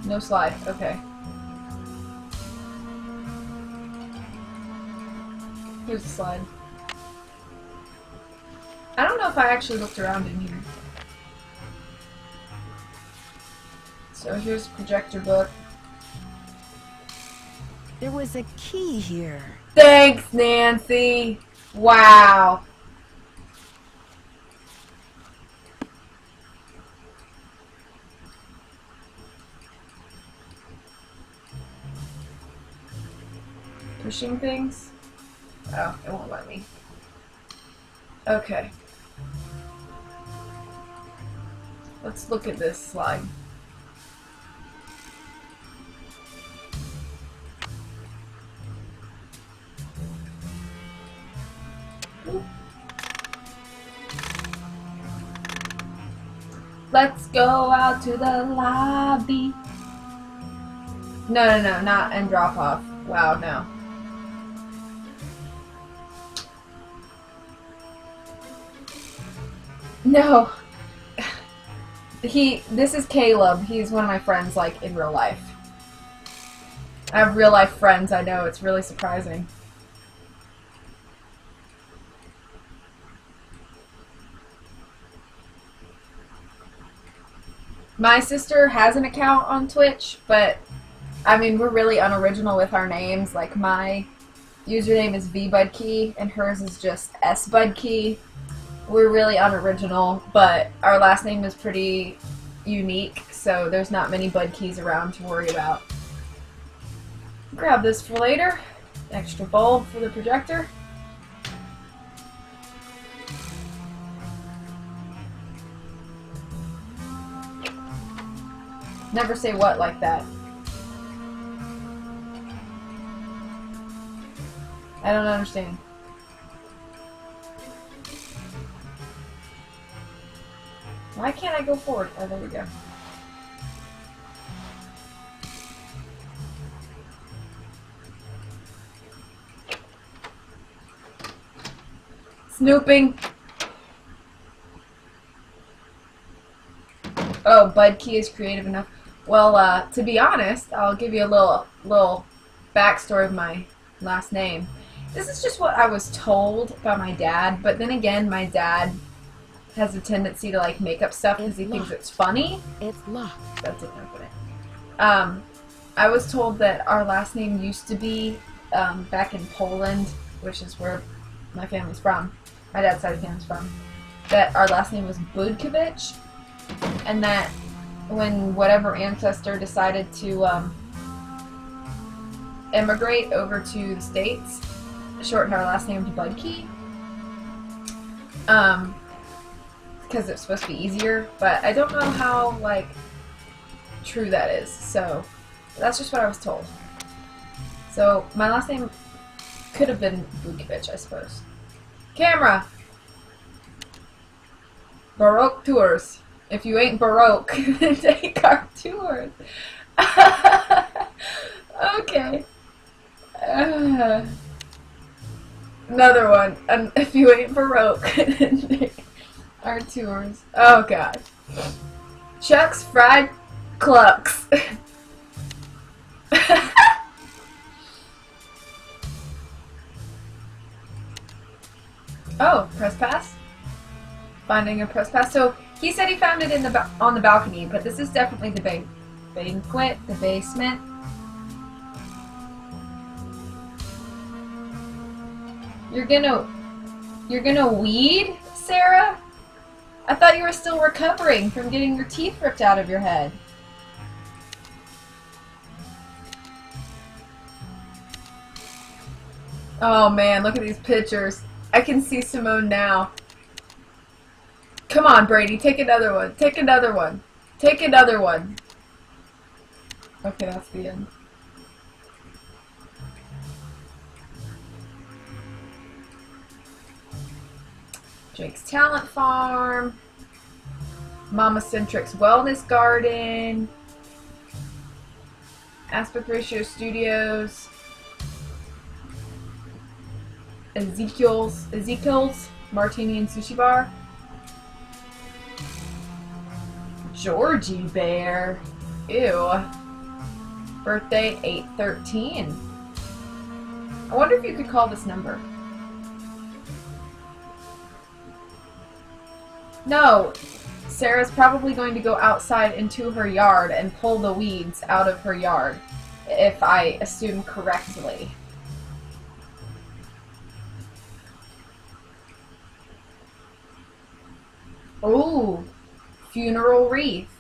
No slide. Okay. Here's the slide. I don't know if I actually looked around in here. So here's the projector book. There was a key here. Thanks, Nancy! Wow. Pushing things? Oh, it won't let me. Okay. Let's look at this slide. Oop. Let's go out to the lobby. No, not and drop off. Wow, no. No. This is Caleb. He's one of my friends, like, in real life. I have real life friends, I know. It's really surprising. My sister has an account on Twitch, but, I mean, we're really unoriginal with our names. Like, my username is VBudkey, and hers is just SBudkey. We're really unoriginal, but our last name is pretty unique, so there's not many Budkeys around to worry about. Grab this for later. Extra bulb for the projector. Never say what like that. I don't understand. Why can't I go forward? Oh, there we go. Snooping. Oh, Budkey is creative enough. Well, to be honest, I'll give you a little backstory of my last name. This is just what I was told by my dad, but then again, my dad has a tendency to like make up stuff because he thinks it's funny. It's locked. That didn't open it. I was told that our last name used to be back in Poland, which is where my family's from, my dad's side of the family's from, that our last name was Budkovich, and that when whatever ancestor decided to immigrate over to the States, shortened our last name to Budke, because it's supposed to be easier, but I don't know how, like, true that is, so that's just what I was told. So my last name could have been Budkovich, I suppose. Camera! Baroque tours. If you ain't Baroque, take our tours. Okay. Another one. And if you ain't Baroque, take our tours. Oh god. Chuck's Fried Clucks. Oh, press pass? Finding a press pass. So he said he found it in the on the balcony, but this is definitely the banquet, the basement. You're gonna weed, Sarah? I thought you were still recovering from getting your teeth ripped out of your head. Oh man, look at these pictures. I can see Simone now. Come on, Brady, take another one. Take another one. Take another one. Okay, that's the end. Jake's Talent Farm. Mama Centric's Wellness Garden. Aspect Ratio Studios. Ezekiel's Martini and Sushi Bar. Georgie Bear. Ew. Birthday 8/13. I wonder if you could call this number. No. Sarah's probably going to go outside into her yard and pull the weeds out of her yard, if I assume correctly. Ooh, funeral wreath.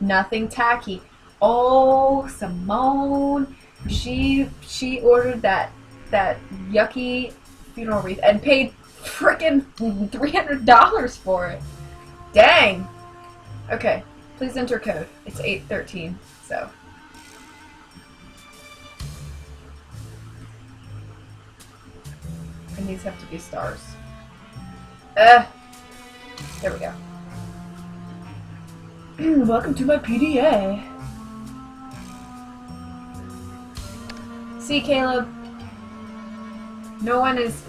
Nothing tacky. Oh, Simone. She ordered that yucky funeral wreath and paid frickin' $300 for it. Dang. Okay, please enter code. It's 8/13, so. And these have to be stars. There we go. Welcome to my PDA. See, Caleb, no one is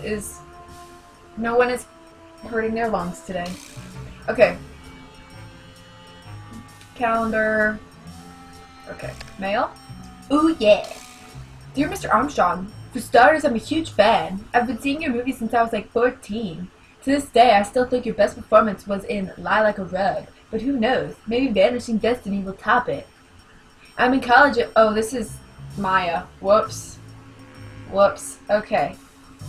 hurting their lungs today. Okay. Calendar. Okay. Mail. Ooh yeah. Dear Mr. Armstrong, for starters, I'm a huge fan. I've been seeing your movies since I was like 14. To this day, I still think your best performance was in Lie Like a Rug, but who knows? Maybe Vanishing Destiny will top it. I'm in college at... Oh, this is Maya. Whoops. Whoops. Okay.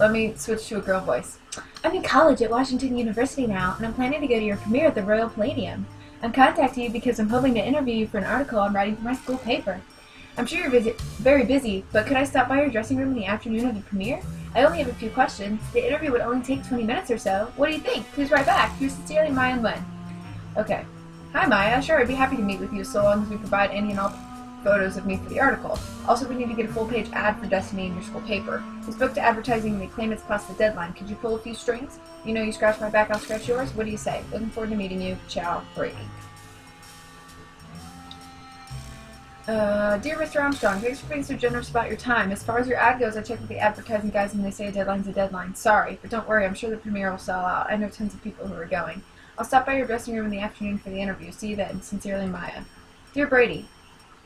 Let me switch to a girl voice. I'm in college at Washington University now, and I'm planning to go to your premiere at the Royal Palladium. I'm contacting you because I'm hoping to interview you for an article I'm writing for my school paper. I'm sure you're very busy, but could I stop by your dressing room in the afternoon of the premiere? I only have a few questions. The interview would only take 20 minutes or so. What do you think? Please write back. Yours sincerely, Maya Nguyen. Okay. Hi, Maya. Sure, I'd be happy to meet with you so long as we provide any and all photos of me for the article. Also, we need to get a full-page ad for Destiny in your school paper. We spoke to advertising and they claim it's past the deadline. Could you pull a few strings? You know you scratch my back, I'll scratch yours. What do you say? Looking forward to meeting you. Ciao, Brady. Dear Mr. Armstrong, thanks for being so generous about your time. As far as your ad goes, I checked with the advertising guys and they say a deadline's a deadline. Sorry, but don't worry, I'm sure the premiere will sell out. I know tons of people who are going. I'll stop by your dressing room in the afternoon for the interview. See you then. Sincerely, Maya. Dear Brady,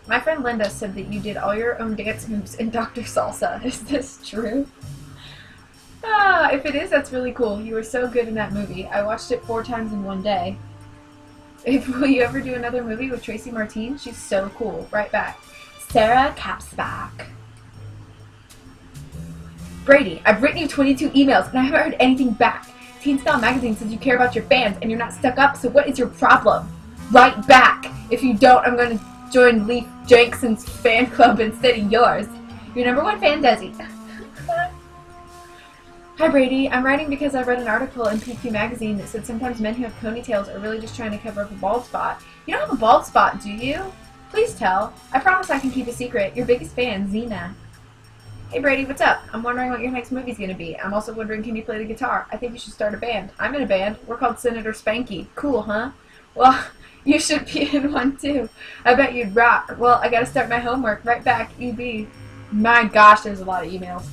my friend Linda said that you did all your own dance moves in Dr. Salsa. Is this true? Ah, if it is, that's really cool. You were so good in that movie. I watched it 4 times in one day. Will you ever do another movie with Tracy Martin? She's so cool. Right back. Sarah Capsback. Brady, I've written you 22 emails and I haven't heard anything back. Teen Style Magazine says you care about your fans and you're not stuck up, so what is your problem? Write back. If you don't, I'm going to join Leif Jackson's fan club instead of yours. Your #1 fan, Desi. Hi Brady, I'm writing because I read an article in PQ Magazine that said sometimes men who have ponytails are really just trying to cover up a bald spot. You don't have a bald spot, do you? Please tell. I promise I can keep a secret. Your biggest fan, Xena. Hey Brady, what's up? I'm wondering what your next movie's gonna be. I'm also wondering, can you play the guitar? I think you should start a band. I'm in a band. We're called Senator Spanky. Cool, huh? Well, you should be in one too. I bet you'd rock. Well, I gotta start my homework. Right back, EB. My gosh, there's a lot of emails.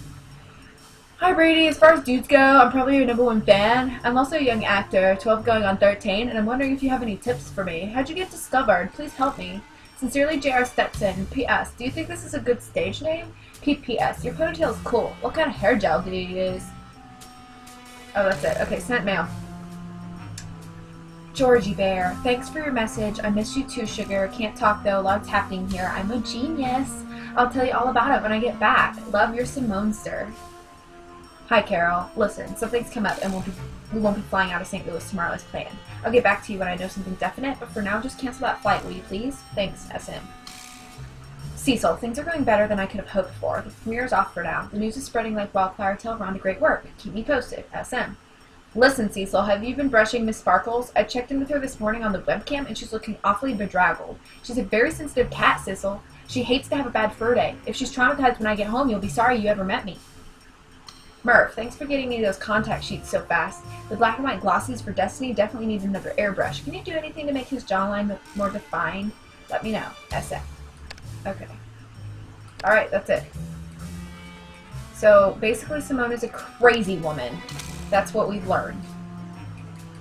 Hi Brady, as far as dudes go, I'm probably your #1 fan. I'm also a young actor, 12 going on 13, and I'm wondering if you have any tips for me. How'd you get discovered? Please help me. Sincerely, J.R. Stetson. P.S. Do you think this is a good stage name? P.P.S. Your ponytail is cool. What kind of hair gel do you use? Oh, that's it. Okay, sent mail. Georgie Bear, thanks for your message. I miss you too, Sugar. Can't talk though. Lots happening here. I'm a genius. I'll tell you all about it when I get back. Love, your Simonester. Hi, Carol. Listen, something's come up and we won't be flying out of St. Louis tomorrow as planned. I'll get back to you when I know something definite, but for now, just cancel that flight, will you please? Thanks, SM. Cecil, things are going better than I could have hoped for. The premiere is off for now. The news is spreading like wildfire. Tell Rhonda great work. Keep me posted. SM. Listen, Cecil, have you been brushing Miss Sparkles? I checked in with her this morning on the webcam, and she's looking awfully bedraggled. She's a very sensitive cat, Cecil. She hates to have a bad fur day. If she's traumatized when I get home, you'll be sorry you ever met me. Murph, thanks for getting me those contact sheets so fast. The black and white glossies for Destiny definitely needs another airbrush. Can you do anything to make his jawline look more defined? Let me know. SF. Okay. Alright, that's it. So, basically Simone is a crazy woman. That's what we've learned.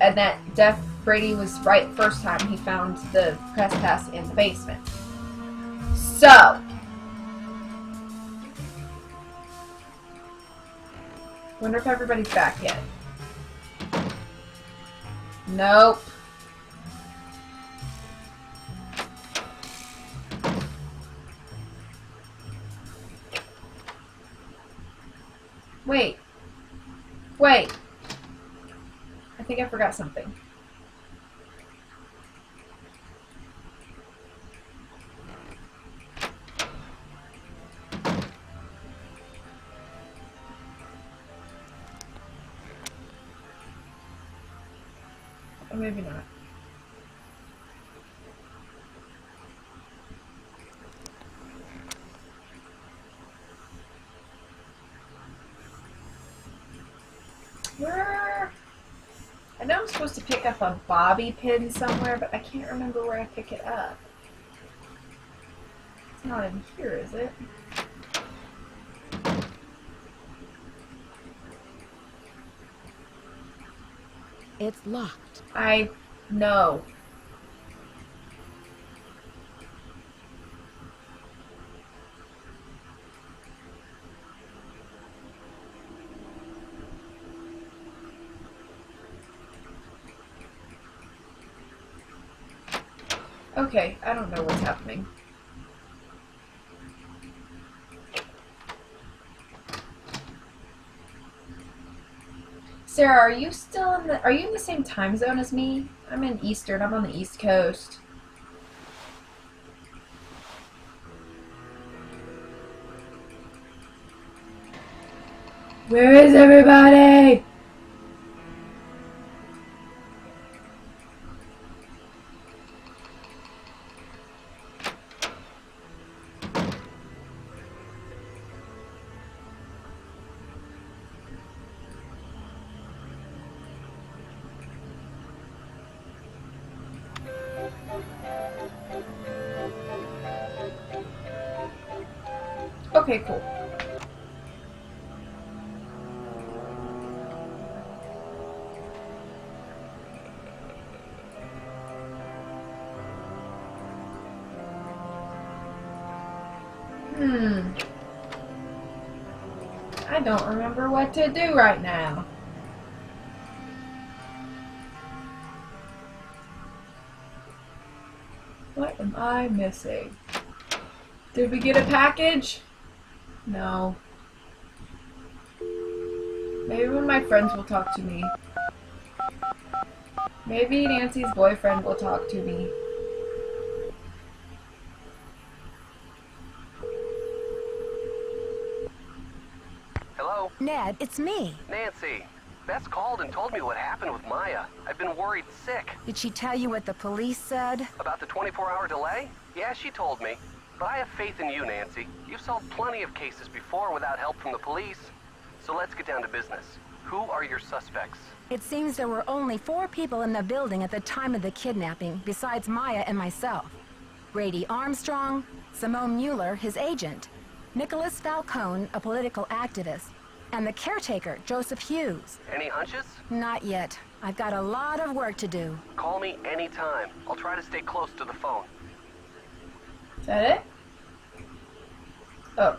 And that Brady was right first time he found the press pass in the basement. So, wonder if everybody's back yet. Nope. Wait. Wait. I think I forgot something. Or maybe not. Where? I know I'm supposed to pick up a bobby pin somewhere, but I can't remember where I pick it up. It's not in here, is it? It's locked. I know. Okay, I don't know what's happening. Sarah, are you still in are you in the same time zone as me? I'm in Eastern, I'm on the East Coast. Where is everybody? Okay, cool. I don't remember what to do right now. What am I missing? Did we get a package? No. Maybe one of my friends will talk to me. Maybe Nancy's boyfriend will talk to me. Hello? Ned, it's me. Nancy, Beth's called and told me what happened with Maya. I've been worried sick. Did she tell you what the police said? About the 24-hour delay? Yeah, she told me. But I have faith in you, Nancy. You've solved plenty of cases before without help from the police. So let's get down to business. Who are your suspects? It seems there were only 4 people in the building at the time of the kidnapping, besides Maya and myself. Brady Armstrong, Simone Mueller, his agent, Nicholas Falcone, a political activist, and the caretaker, Joseph Hughes. Any hunches? Not yet. I've got a lot of work to do. Call me anytime. I'll try to stay close to the phone. Is that it? Oh.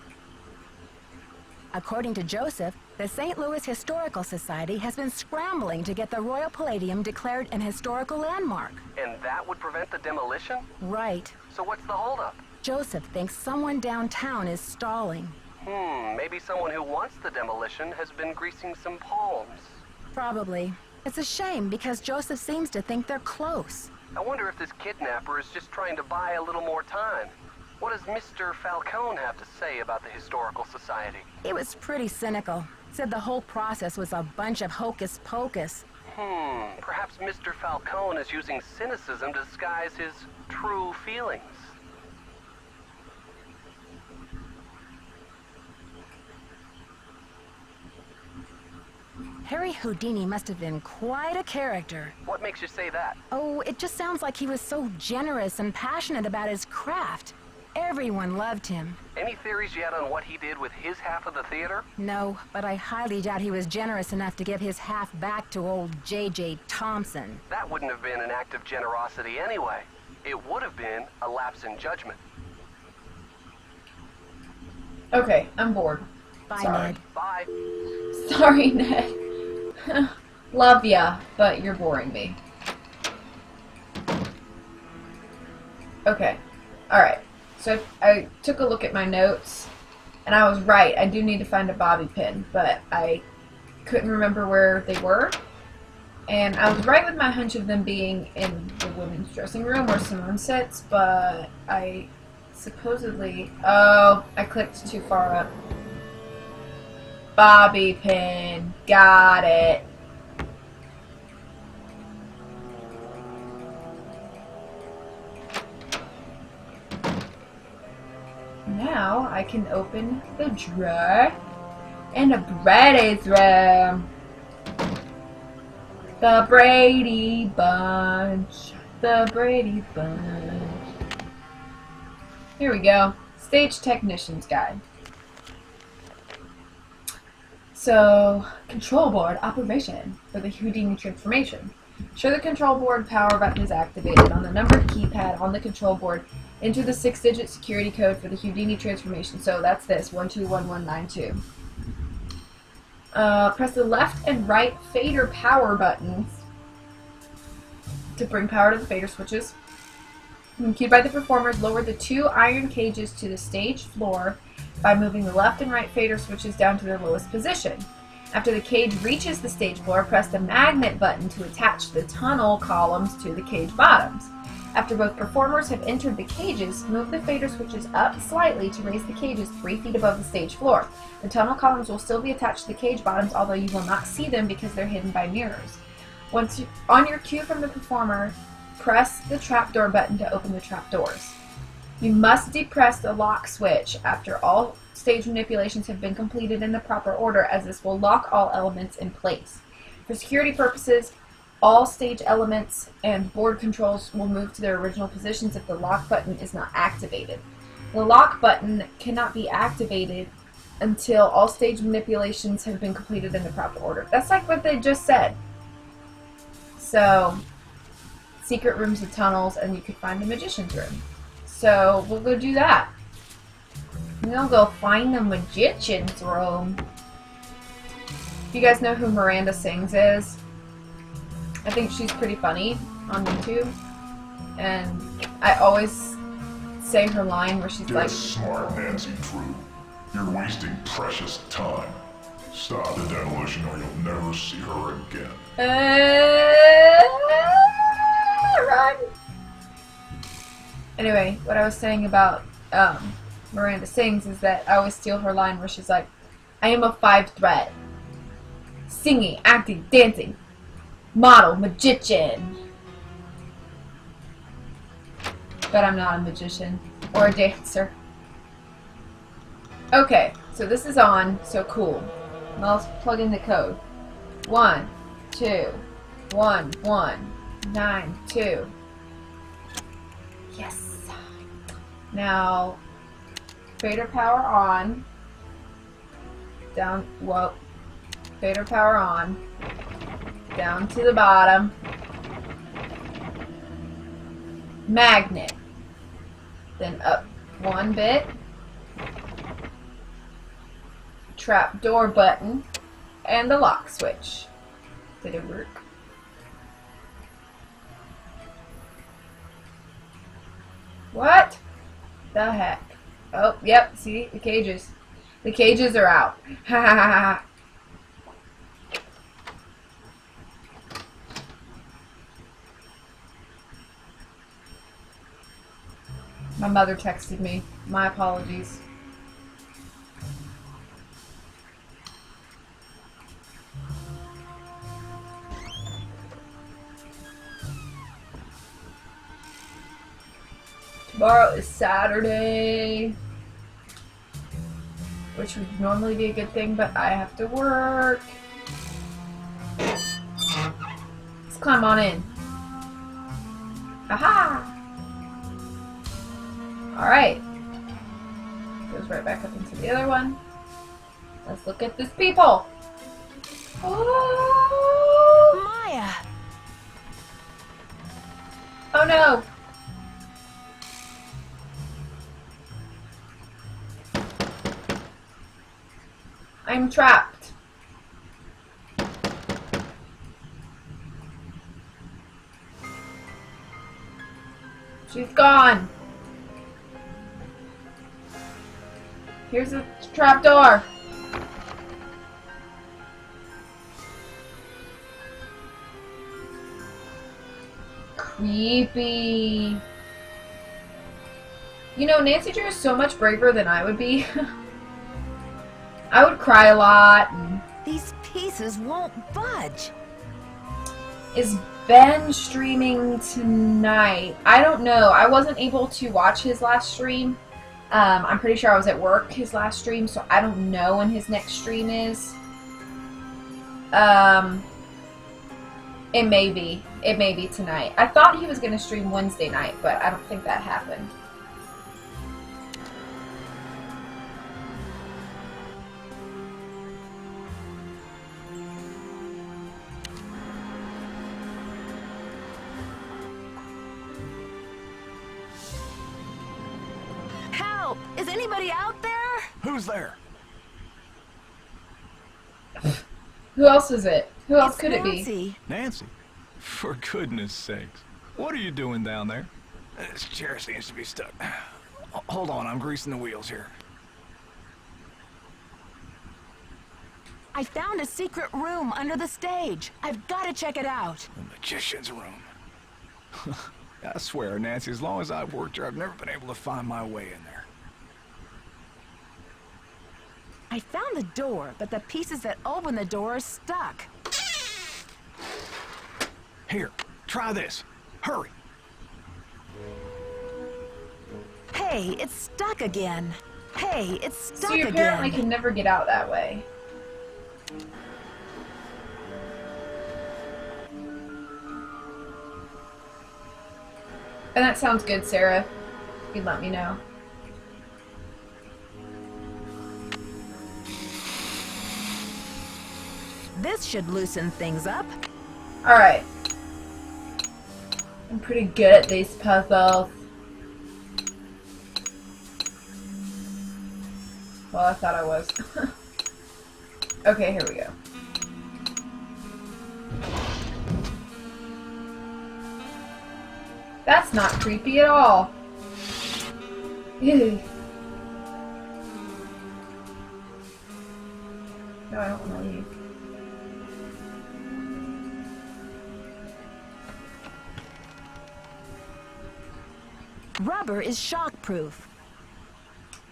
According to Joseph, the St. Louis Historical Society has been scrambling to get the Royal Palladium declared an historical landmark. And that would prevent the demolition? Right. So what's the holdup? Joseph thinks someone downtown is stalling. Maybe someone who wants the demolition has been greasing some palms. Probably. It's a shame because Joseph seems to think they're close. I wonder if this kidnapper is just trying to buy a little more time. What does Mr. Falcone have to say about the Historical Society? He was pretty cynical. Said the whole process was a bunch of hocus pocus. Perhaps Mr. Falcone is using cynicism to disguise his true feelings. Harry Houdini must have been quite a character. What makes you say that? Oh, it just sounds like he was so generous and passionate about his craft. Everyone loved him. Any theories yet on what he did with his half of the theater? No, but I highly doubt he was generous enough to give his half back to old J.J. Thompson. That wouldn't have been an act of generosity anyway. It would have been a lapse in judgment. Okay, I'm bored. Bye, Sorry. Ned. Bye. Sorry, Ned. Love ya, but you're boring me. Okay. Alright. So I took a look at my notes, and I was right. I do need to find a bobby pin, but I couldn't remember where they were. And I was right with my hunch of them being in the women's dressing room where Simone sits, but I supposedly... Oh, I clicked too far up. Bobby pin. Got it. Now I can open the drawer in the Brady's room. The Brady Bunch. The Brady Bunch. Here we go. Stage Technician's Guide. So, control board operation for the Houdini transformation. Ensure the control board power button is activated on the numbered keypad on the control board. Enter the 6-digit security code for the Houdini transformation. So that's this, 121192. Press the left and right fader power buttons to bring power to the fader switches. When cued by the performers, lower the 2 iron cages to the stage floor by moving the left and right fader switches down to their lowest position. After the cage reaches the stage floor, press the magnet button to attach the tunnel columns to the cage bottoms. After both performers have entered the cages, move the fader switches up slightly to raise the cages 3 feet above the stage floor. The tunnel columns will still be attached to the cage bottoms, although you will not see them because they're hidden by mirrors. On your cue from the performer, press the trapdoor button to open the trapdoors. You must depress the lock switch after all stage manipulations have been completed in the proper order, as this will lock all elements in place. For security purposes, all stage elements and board controls will move to their original positions if the lock button is not activated. The lock button cannot be activated until all stage manipulations have been completed in the proper order. That's like what they just said. So, secret rooms and tunnels, and you could find the magician's room. So, we'll go do that. We'll go find the magician's room. You guys know who Miranda Sings is? I think she's pretty funny on YouTube. And I always say her line where she's like... Smart Nancy Drew. You're wasting precious time. Stop the demolition or you'll never see her again. Run! Anyway, what I was saying about Miranda Sings is that I always steal her line where she's like, I am a 5 threat. Singing, acting, dancing, model, magician. But I'm not a magician or a dancer. Okay, so this is on, so cool. Now let's plug in the code. 1, 2, 1, 1, 9, 2. Yes. Now, fader power on. Down, whoa. Fader power on. Down to the bottom. Magnet. Then up 1 bit. Trap door button. And the lock switch. Did it work? What the heck? Oh, yep, see? The cages. The cages are out. Ha ha ha ha. My mother texted me. My apologies. Tomorrow is Saturday, which would normally be a good thing, but I have to work. Let's climb on in. Aha! Alright. Goes right back up into the other one. Let's look at this people. Oh! Maya! Oh no! I'm trapped. She's gone. Here's a trap door. Creepy. You know, Nancy Drew is so much braver than I would be. I would cry a lot. And these pieces won't budge. Is Ben streaming tonight? I don't know. I wasn't able to watch his last stream. I'm pretty sure I was at work his last stream, so I don't know when his next stream is. It may be. It may be tonight. I thought he was going to stream Wednesday night, but I don't think that happened. Help! Is anybody out there? Who's there? Who else is it? Who else could it be? Nancy? For goodness sakes. What are you doing down there? This chair seems to be stuck. Hold on, I'm greasing the wheels here. I found a secret room under the stage. I've got to check it out. The magician's room. I swear, Nancy, as long as I've worked here, I've never been able to find my way in there. I found the door, but the pieces that open the door are stuck. Here, try this. Hurry. Hey, it's stuck again. Hey, it's stuck So you again. apparently can never get out that way. And that sounds good, Sarah. You can let me know. This should loosen things up. Alright. I'm pretty good at these puzzles. Well, I thought I was. Okay, here we go. That's not creepy at all. Ew. No, I don't want to leave. Rubber is shockproof.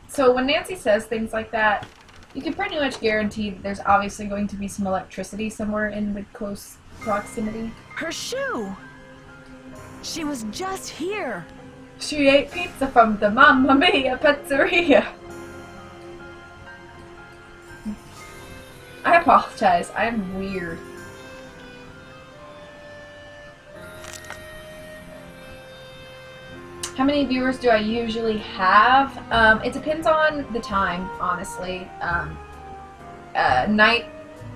So when Nancy says things like that, you can pretty much guarantee that there's obviously going to be some electricity somewhere in the close proximity. Her shoe! She was just here. She ate pizza from the Mamma Mia pizzeria. I apologize. I'm weird. How many viewers do I usually have? It depends on the time, honestly.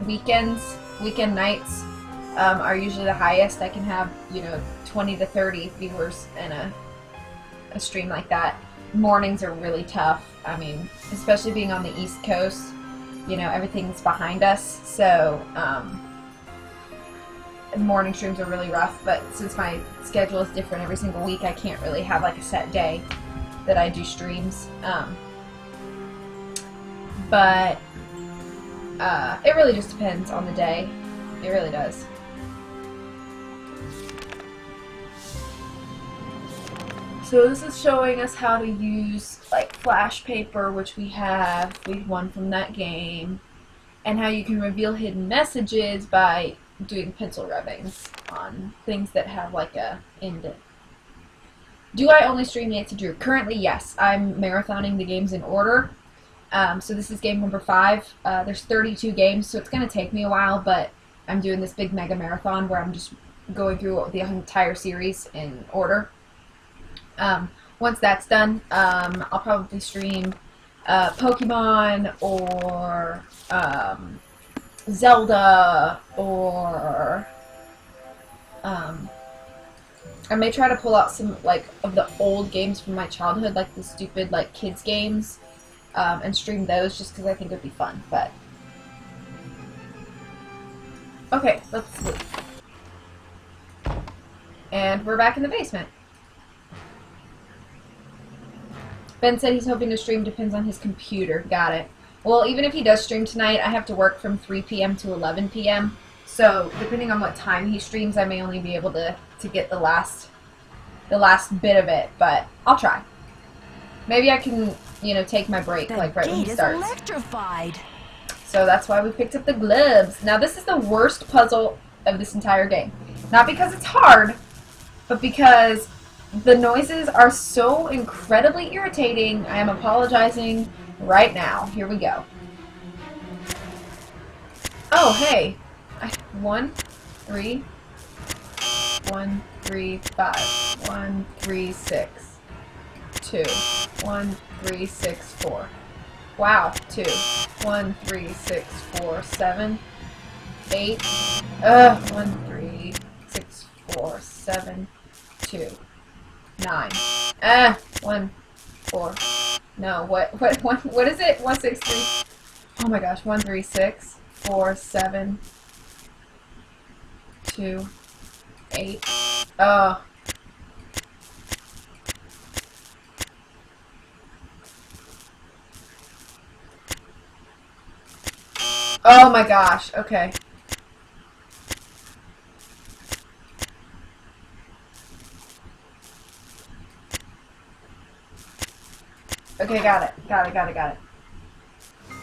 Weekend nights are usually the highest. I can have, 20 to 30 viewers in a stream like that. Mornings are really tough. I mean, especially being on the East Coast, everything's behind us, so morning streams are really rough, but since my schedule is different every single week, I can't really have like a set day that I do streams. But it really just depends on the day. It really does. So this is showing us how to use like flash paper, which we won from that game, and how you can reveal hidden messages by doing pencil rubbings on things that have like a indent. Do I only stream Nancy Drew? Currently, yes. I'm marathoning the games in order. So this is game number 5. There's 32 games, so it's going to take me a while, but I'm doing this big mega marathon where I'm just going through the entire series in order. Once that's done, I'll probably stream Pokemon or Zelda, or I may try to pull out some like of the old games from my childhood, like the stupid like kids games, and stream those just because I think it'd be fun. But okay, let's sleep. And we're back in the basement. Ben said he's hoping to stream, depends on his computer. Got it. Well, even if he does stream tonight, I have to work from 3 p.m. to 11 p.m. So, depending on what time he streams, I may only be able to get the last bit of it, but I'll try. Maybe I can, take my break, like right when he starts. The gate is electrified. So that's why we picked up the gloves. Now, this is the worst puzzle of this entire game. Not because it's hard, but because the noises are so incredibly irritating. I am apologizing right now. Here we go. Oh, hey. 1, 3, 1, 3, 5, 1, 3, 6, 2, 1, 3, 6, 4. Wow, 2, 1, 3, 6, 4, 7, 8. 1, 3, 6, 4, 7, 2, 9. 1, 4. No, what is it? 1, 6, 3. Oh my gosh, 1, 3, 6, 4, 7, 2, 8. Oh. Oh my gosh, okay. Okay, got it.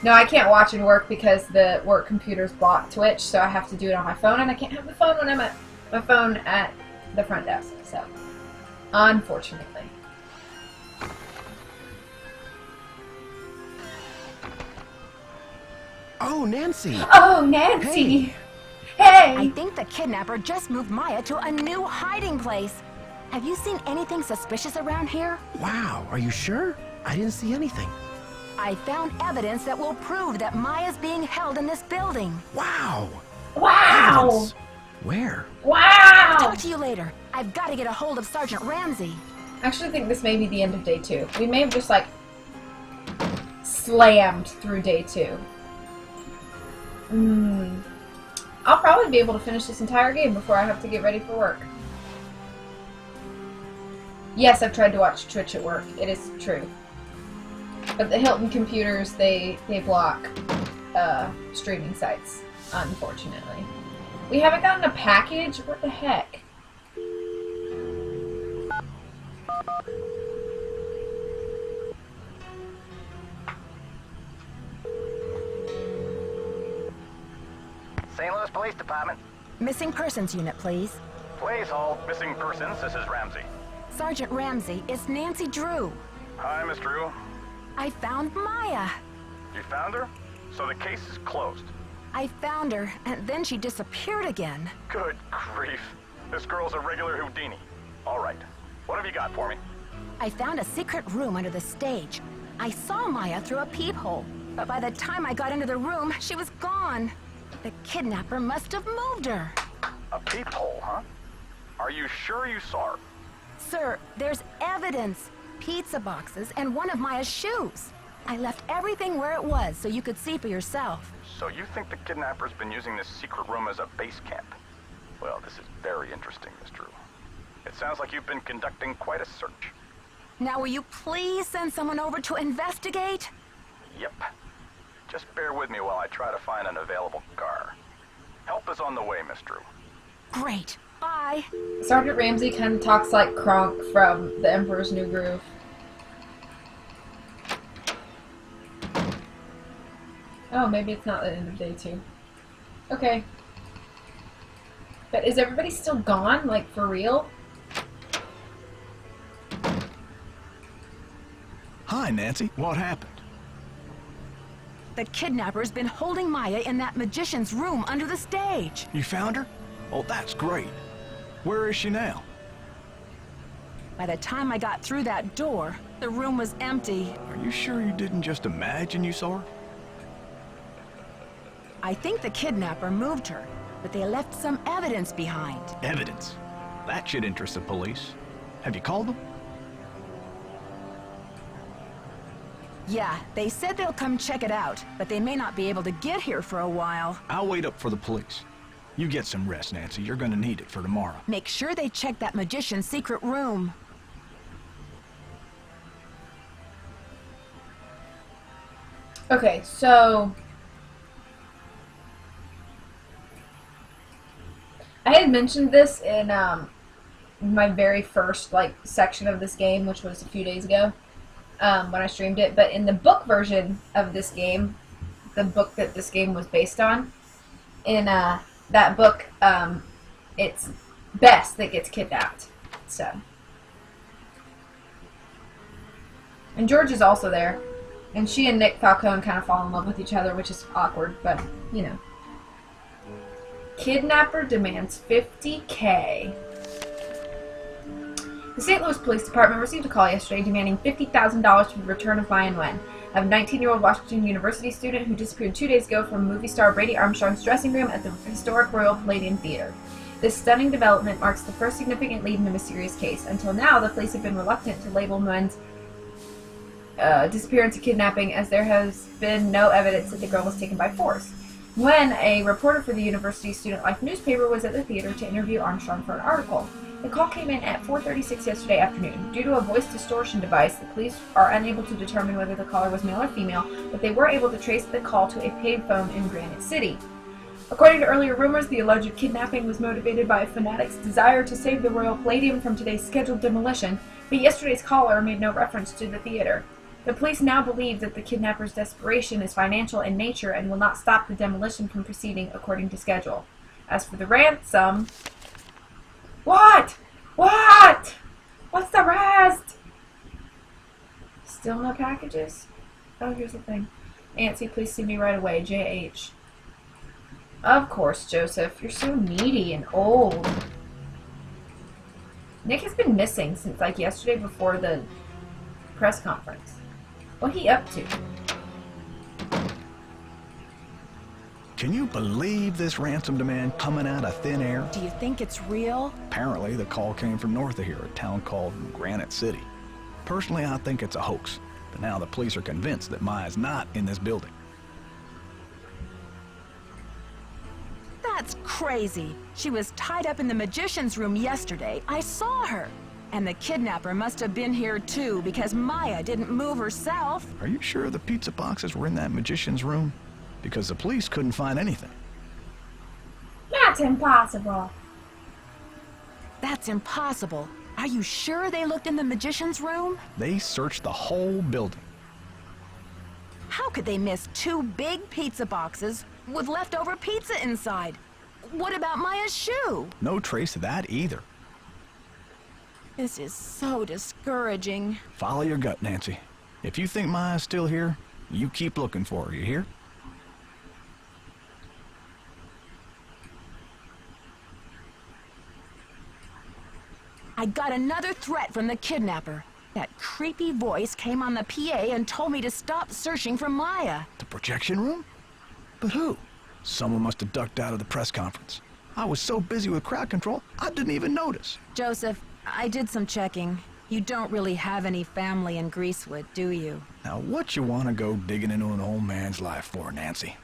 No, I can't watch and work because the work computer's blocked Twitch, so I have to do it on my phone, and I can't have the phone when I'm at my phone at the front desk, so unfortunately. Oh, Nancy! Oh, Nancy! Hey! I think the kidnapper just moved Maya to a new hiding place. Have you seen anything suspicious around here? Wow, are you sure? I didn't see anything. I found evidence that will prove that Maya's being held in this building. Wow! Wow! Evidence. Where? Wow! Talk to you later. I've got to get a hold of Sergeant Ramsey. I actually think this may be the end of day 2. We may have just, like, slammed through day 2. I'll probably be able to finish this entire game before I have to get ready for work. Yes, I've tried to watch Twitch at work. It is true. But the Hilton computers, they block streaming sites, unfortunately. We haven't gotten a package? What the heck? St. Louis Police Department. Missing persons unit, please. Please hold. Missing persons. This is Ramsey. Sergeant Ramsey, it's Nancy Drew. Hi, Miss Drew. I found Maya. You found her? So the case is closed. I found her, and then she disappeared again. Good grief. This girl's a regular Houdini. All right. What have you got for me? I found a secret room under the stage. I saw Maya through a peephole, but by the time I got into the room, she was gone. The kidnapper must have moved her. A peephole, huh? Are you sure you saw her? Sir, there's evidence. Pizza boxes and one of Maya's shoes. I left everything where it was so you could see for yourself. So you think the kidnapper's been using this secret room as a base camp? Well, this is very interesting, Miss Drew. It sounds like you've been conducting quite a search. Now will you please send someone over to investigate? Yep. Just bear with me while I try to find an available car. Help is on the way, Miss Drew. Great. Bye. Sergeant Ramsey kind of talks like Kronk from The Emperor's New Groove. Oh, maybe it's not the end of day 2. Okay. But is everybody still gone? Like, for real? Hi, Nancy. What happened? The kidnapper's been holding Maya in that magician's room under the stage. You found her? Oh, that's great. Where is she now? By the time I got through that door, the room was empty. Are you sure you didn't just imagine you saw her? I think the kidnapper moved her, but they left some evidence behind. Evidence? That should interest the police. Have you called them? Yeah, they said they'll come check it out, but they may not be able to get here for a while. I'll wait up for the police. You get some rest, Nancy. You're gonna need it for tomorrow. Make sure they check that magician's secret room. Okay, so I had mentioned this in my very first section of this game, which was a few days ago when I streamed it. But in the book version of this game, the book that this game was based on, in that book, it's Bess that gets kidnapped. So, and George is also there, and she and Nick Falcone kind of fall in love with each other, which is awkward, but you know. Kidnapper demands $50K. The St. Louis Police Department received a call yesterday demanding $50,000 for the return of Maya Nguyen, a 19-year-old Washington University student who disappeared 2 days ago from movie star Brady Armstrong's dressing room at the historic Royal Palladium Theater. This stunning development marks the first significant lead in the mysterious case. Until now, the police have been reluctant to label Nguyen's disappearance a kidnapping, as there has been no evidence that the girl was taken by force. When a reporter for the University Student Life newspaper was at the theater to interview Armstrong for an article. The call came in at 4:36 yesterday afternoon. Due to a voice distortion device, the police are unable to determine whether the caller was male or female, but they were able to trace the call to a payphone in Granite City. According to earlier rumors, the alleged kidnapping was motivated by a fanatic's desire to save the Royal Palladium from today's scheduled demolition, but yesterday's caller made no reference to the theater. The police now believe that the kidnapper's desperation is financial in nature and will not stop the demolition from proceeding according to schedule. As for the ransom... What? What? What's the rest? Still no packages? Oh, here's the thing. Nancy, please see me right away. J.H. Of course, Joseph. You're so needy and old. Nick has been missing since, yesterday before the press conference. What he up to? Can you believe this ransom demand coming out of thin air? Do you think it's real? Apparently, the call came from north of here, a town called Granite City. Personally, I think it's a hoax, but now the police are convinced that Maya's not in this building. That's crazy. She was tied up in the magician's room yesterday. I saw her. And the kidnapper must have been here too, because Maya didn't move herself. Are you sure the pizza boxes were in that magician's room? because the police couldn't find anything. That's impossible. That's impossible. Are you sure they looked in the magician's room? They searched the whole building. How could they miss 2 big pizza boxes with leftover pizza inside? What about Maya's shoe? No trace of that either. This is so discouraging. Follow your gut, Nancy. If you think Maya's still here, you keep looking for her, you hear? I got another threat from the kidnapper. That creepy voice came on the PA and told me to stop searching for Maya. The projection room? But who? Someone must have ducked out of the press conference. I was so busy with crowd control, I didn't even notice. Joseph, I did some checking. You don't really have any family in Greasewood, do you? Now what you want to go digging into an old man's life for, Nancy?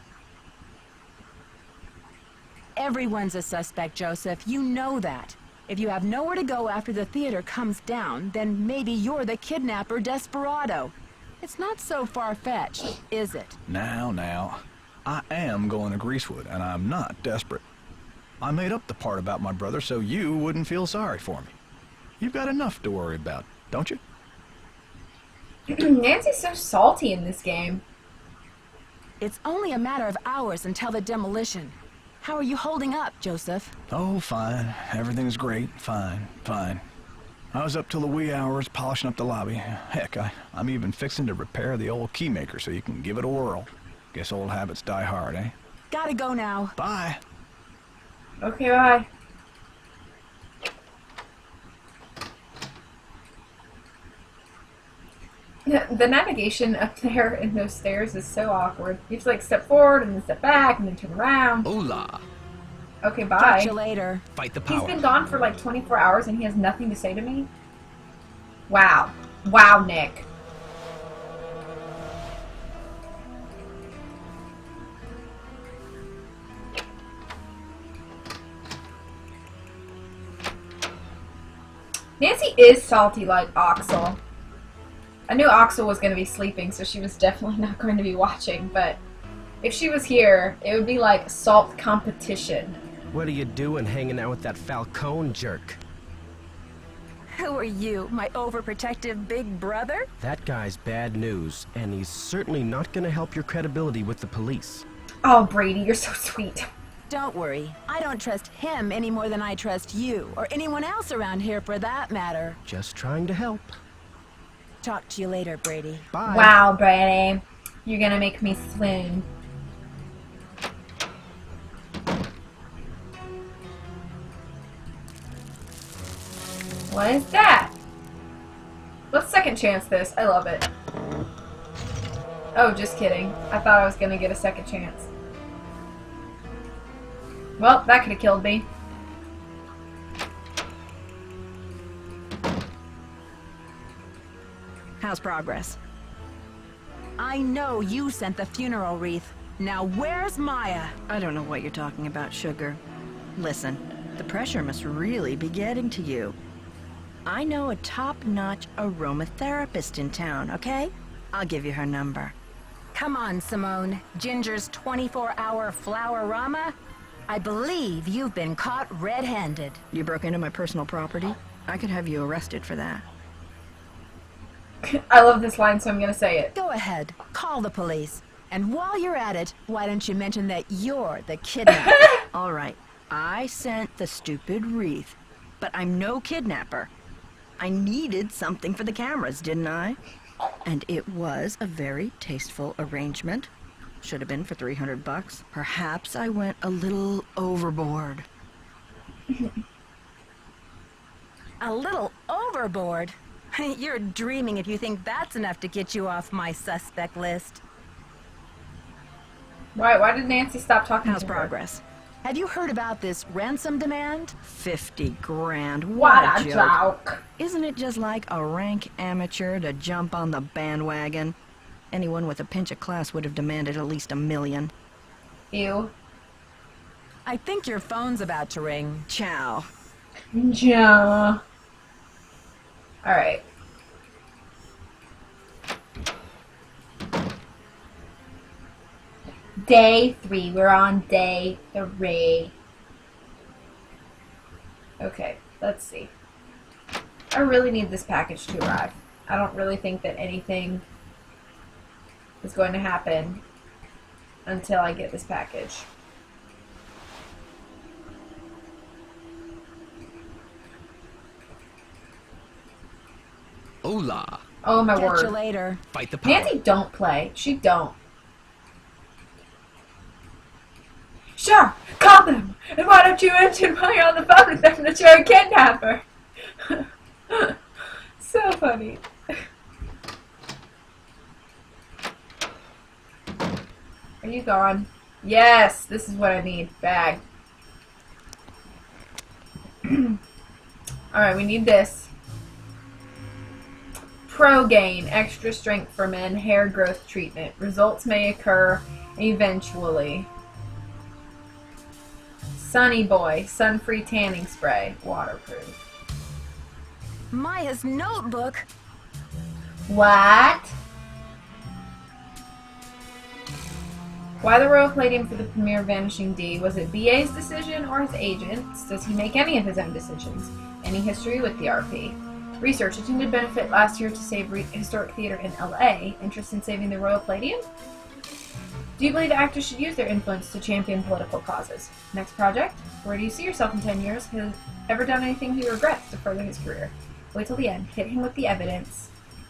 Everyone's a suspect, Joseph. You know that. If you have nowhere to go after the theater comes down, then maybe you're the kidnapper desperado. It's not so far-fetched, is it? Now. I am going to Greasewood, and I'm not desperate. I made up the part about my brother so you wouldn't feel sorry for me. You've got enough to worry about, don't you? Nancy's so salty in this game. It's only a matter of hours until the demolition. How are you holding up, Joseph? Oh, fine. Everything's great. Fine. I was up till the wee hours polishing up the lobby. Heck, I'm even fixing to repair the old keymaker so you can give it a whirl. Guess old habits die hard, eh? Gotta go now. Bye. Okay, bye. The navigation up there in those stairs is so awkward. You have to like step forward and then step back and then turn around. Hola. Okay, bye. Catch you later. Fight the power. He's been gone for like 24 hours and he has nothing to say to me? Wow. Wow, Nick. Nancy is salty like Oxel. I knew Oxel was going to be sleeping, so she was definitely not going to be watching, but if she was here, it would be like salt competition. What are you doing hanging out with that Falcone jerk? Who are you, my overprotective big brother? That guy's bad news, and he's certainly not gonna help your credibility with the police. Oh, Brady, you're so sweet. Don't worry. I don't trust him any more than I trust you, or anyone else around here for that matter. Just trying to help. Talk to you later, Brady. Bye. Wow, Brady. You're gonna make me swoon. What is that? Let's second chance this. I love it. Oh, just kidding. I thought I was gonna get a second chance. Well, that could have killed me. How's progress? I know you sent the funeral wreath. Now where's Maya? I don't know what you're talking about, Sugar. Listen, the pressure must really be getting to you. I know a top-notch aromatherapist in town, okay? I'll give you her number. Come on, Simone. Ginger's 24-hour flower-rama? I believe you've been caught red-handed. You broke into my personal property? I could have you arrested for that. I love this line, so I'm gonna say it. Go ahead. Call the police. And while you're at it, why don't you mention that you're the kidnapper? All right. I sent the stupid wreath, but I'm no kidnapper. I needed something for the cameras, didn't I? And it was a very tasteful arrangement. Should have been for $300. Perhaps I went a little overboard. A little overboard? You're dreaming if you think that's enough to get you off my suspect list. Why did Nancy stop talking How's to her? progress? Have you heard about this ransom demand? 50 grand. What a joke. joke. Isn't it just like a rank amateur to jump on the bandwagon? Anyone with a pinch of class would have demanded at least $1 million. Ew. I think your phone's about to ring. Ciao. Yeah. Alright. day 3. We're on day 3. Okay, let's see. I really need this package to arrive. I don't really think that anything is going to happen until I get this package. Oh. Hola. Oh my word. Catch you later. Fight the power. Nancy don't play. She don't. Sure, call them. And why don't you mention while you're on the phone with them that you're a kidnapper? So funny. Are you gone? Yes, this is what I need. Bag. Alright, we need this. Pro-gain, extra strength for men, hair growth treatment. Results may occur eventually. Sunny Boy, sun-free tanning spray, waterproof. Maya's notebook? What? Why the Royal Palladium for the premier Vanishing D? Was it BA's decision or his agent's? Does he make any of his own decisions? Any history with the RP? Research. Attended benefit last year to save historic theater in LA. Interest in saving the Royal Palladium? Do you believe actors should use their influence to champion political causes? Next project? Where do you see yourself in 10 years? Has ever done anything he regrets to further his career? Wait till the end. Hit him with the evidence.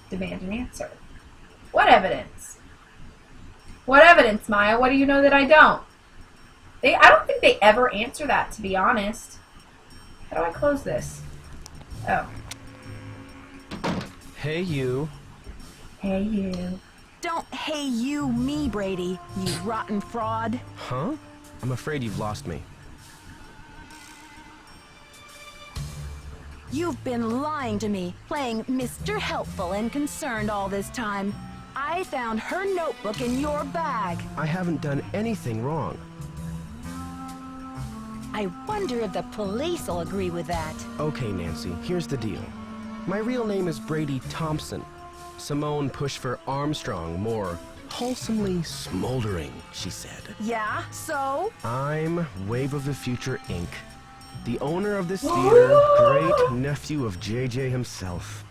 Demand an answer. What evidence? What evidence, Maya? What do you know that I don't? I don't think they ever answer that, to be honest. How do I close this? Oh. Hey, you. Hey, you. Don't hey you me, Brady, you rotten fraud. Huh? I'm afraid you've lost me. You've been lying to me, playing Mr. Helpful and Concerned all this time. I found her notebook in your bag. I haven't done anything wrong. I wonder if the police will agree with that. Okay, Nancy, here's the deal. My real name is Brady Thompson. Simone pushed for Armstrong, more wholesomely smoldering, she said. Yeah, so? I'm Wave of the Future, Inc., the owner of this theater, great nephew of JJ himself.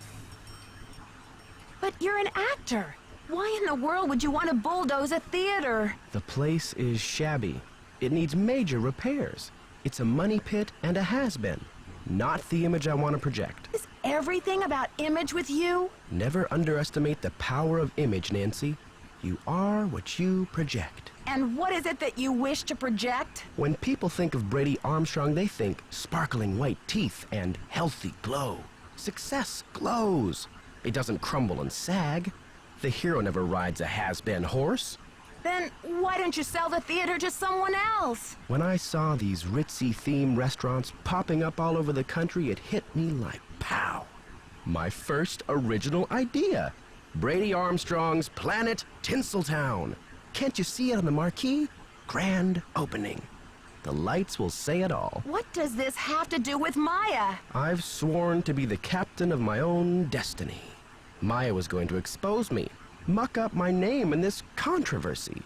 But you're an actor. Why in the world would you want to bulldoze a theater? The place is shabby. It needs major repairs. It's a money pit and a has-been. Not the image I want to project. Is everything about image with you? Never underestimate the power of image, Nancy. You are what you project. And what is it that you wish to project? When people think of Brady Armstrong, they think sparkling white teeth and healthy glow. Success glows. It doesn't crumble and sag. The hero never rides a has-been horse. Then why don't you sell the theater to someone else? When I saw these ritzy theme restaurants popping up all over the country, it hit me like pow. My first original idea. Brady Armstrong's Planet Tinseltown. Can't you see it on the marquee? Grand opening. The lights will say it all. What does this have to do with Maya? I've sworn to be the captain of my own destiny. Maya was going to expose me, muck up my name in this controversy.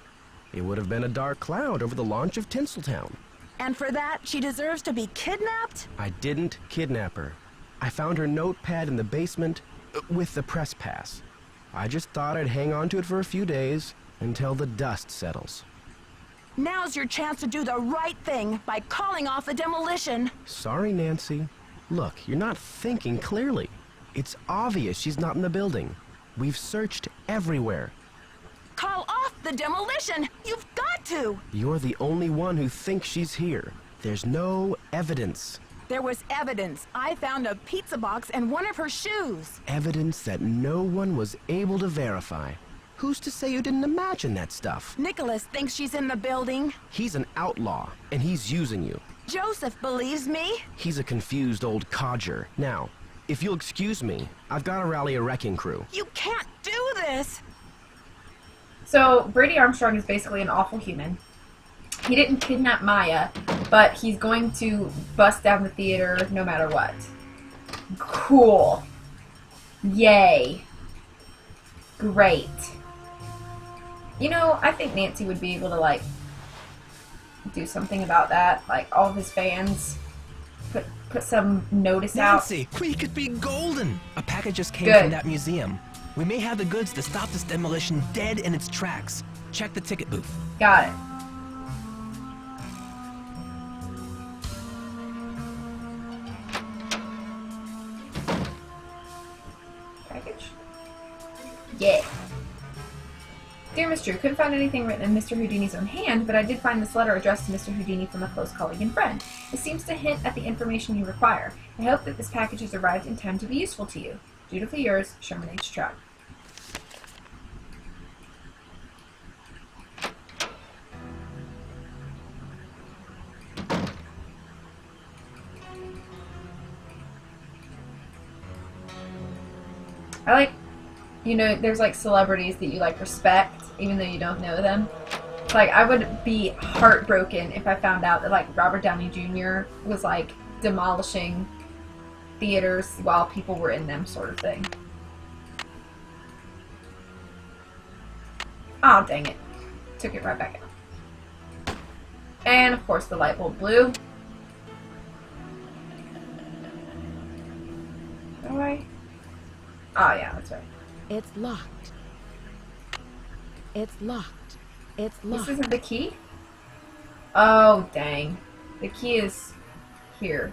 It would have been a dark cloud over the launch of Tinseltown. And for that, she deserves to be kidnapped? I didn't kidnap her. I found her notepad in the basement with the press pass. I just thought I'd hang on to it for a few days until the dust settles. Now's your chance to do the right thing by calling off the demolition. Sorry, Nancy. Look, you're not thinking clearly. It's obvious she's not in the building. We've searched everywhere. Call off the demolition! You've got to! You're the only one who thinks she's here. There's no evidence. There was evidence. I found a pizza box and one of her shoes. Evidence that no one was able to verify. Who's to say you didn't imagine that stuff? Nicholas thinks she's in the building. He's an outlaw, and he's using you. Joseph believes me. He's a confused old codger. Now, if you'll excuse me, I've got to rally a wrecking crew. You can't do this! So, Brady Armstrong is basically an awful human. He didn't kidnap Maya, but he's going to bust down the theater no matter what. Cool. Yay. Great. You know, I think Nancy would be able to, like, do something about that. Like, all of his fans put some notice out. Nancy, we could be golden. A package just came Good. from that museum. We may have the goods to stop this demolition dead in its tracks. Check the ticket booth. Got it. Package. Yeah. Dear Miss Drew, couldn't find anything written in Mr. Houdini's own hand, but I did find this letter addressed to Mr. Houdini from a close colleague and friend. It seems to hint at the information you require. I hope that this package has arrived in time to be useful to you. Dutifully yours, Sherman H. Trout. I like, you know, there's like celebrities that you like respect, even though you don't know them. Like, I would be heartbroken if I found out that like Robert Downey Jr. was like demolishing theaters while people were in them, sort of thing. Oh, dang it. Took it right back out. And of course the light bulb blew. How do I? Oh yeah, that's right. It's locked. It's locked. It's locked. This isn't the key? Oh, dang. The key is here.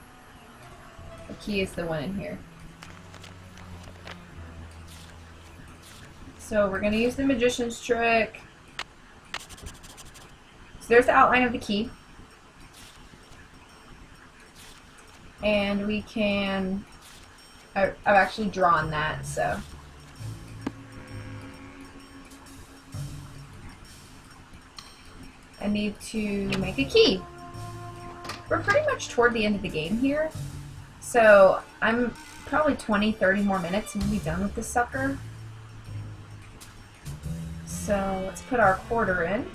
The key is the one in here. So we're going to use the magician's trick. So there's the outline of the key. And we can... I've actually drawn that, so... I need to make a key. We're pretty much toward the end of the game here, so I'm probably 20-30 more minutes and we'll be done with this sucker. So let's put our quarter in.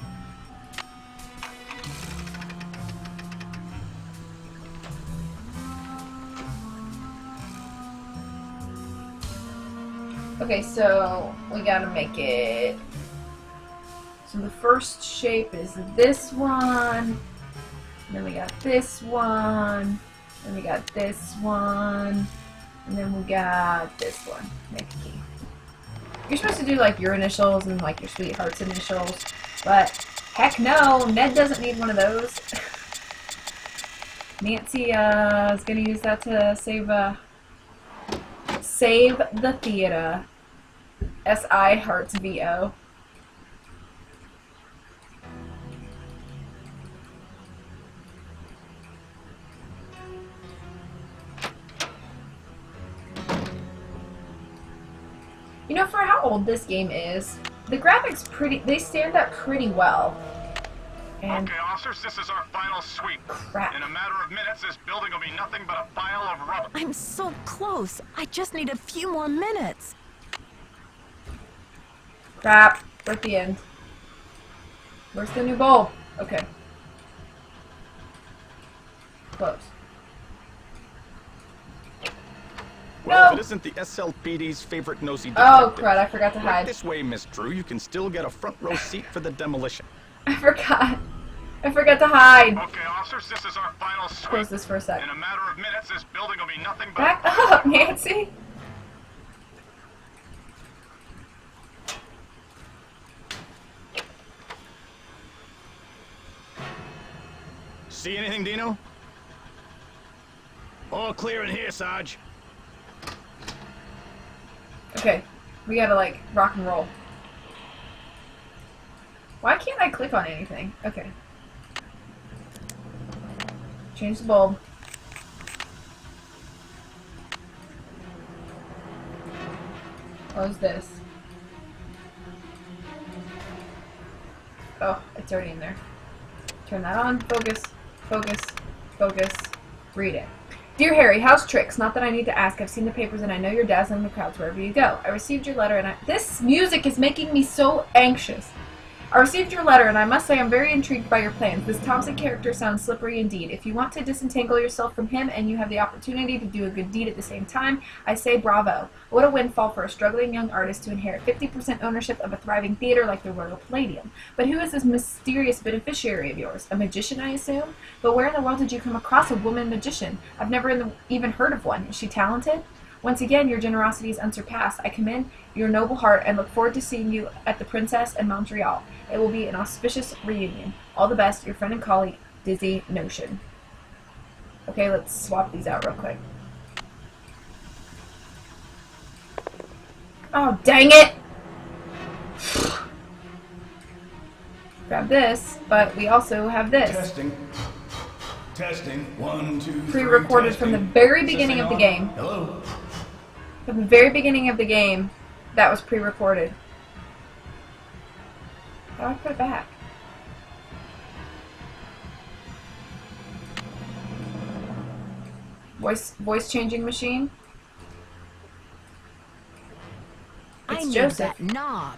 Okay, so we gotta make it. So the first shape is this one, then we got this one, then we got this one, and then we got this one. Make a key. You're supposed to do like your initials and like your sweetheart's initials, but heck no, Ned doesn't need one of those. Nancy is gonna use that to save the theater. S.I. Hearts V.O. You know, for how old this game is, the graphics they stand up pretty well. And okay, officers, this is our final sweep. Crap. In a matter of minutes, this building will be nothing but a pile of rubble. I'm so close. I just need a few more minutes. Crap. We're at the end. Where's the new bulb? Okay. Close. Well, No! if it isn't the SLPD's favorite nosy Oh, detective. crud, I forgot to hide. Right this way, Miss Drew. You can still get a front row seat for the demolition. I forgot. I forgot to hide. Okay, officers, this is our final sweep. Close this for a sec. In a matter of minutes, this building will be nothing but Back up, Nancy. See anything, Dino? All clear in here, Sarge. Okay, we gotta like rock and roll. Why can't I click on anything? Okay. Change the bulb. Close this. Oh, it's already in there. Turn that on. Focus. Focus. Focus. Read it. Dear Harry, how's tricks? Not that I need to ask. I've seen the papers and I know you're dazzling the crowds wherever you go. I received your letter and this music is making me so anxious. I received your letter, and I must say I'm very intrigued by your plans. This Thompson character sounds slippery indeed. If you want to disentangle yourself from him, and you have the opportunity to do a good deed at the same time, I say bravo. What a windfall for a struggling young artist to inherit 50% ownership of a thriving theater like the Royal Palladium. But who is this mysterious beneficiary of yours? A magician, I assume? But where in the world did you come across a woman magician? I've never even heard of one. Is she talented? Once again, your generosity is unsurpassed. I commend your noble heart and look forward to seeing you at the Princess in Montreal. It will be an auspicious reunion. All the best, your friend and colleague, Dizzy Notion. Okay, let's swap these out real quick. Oh, dang it! Grab this, but we also have this. Testing. 1, 2, 3. Pre-recorded from the very beginning of the game. Hello. From the very beginning of the game, that was pre-recorded. How do I put it back? Voice changing machine? I It's need Joseph. that knob.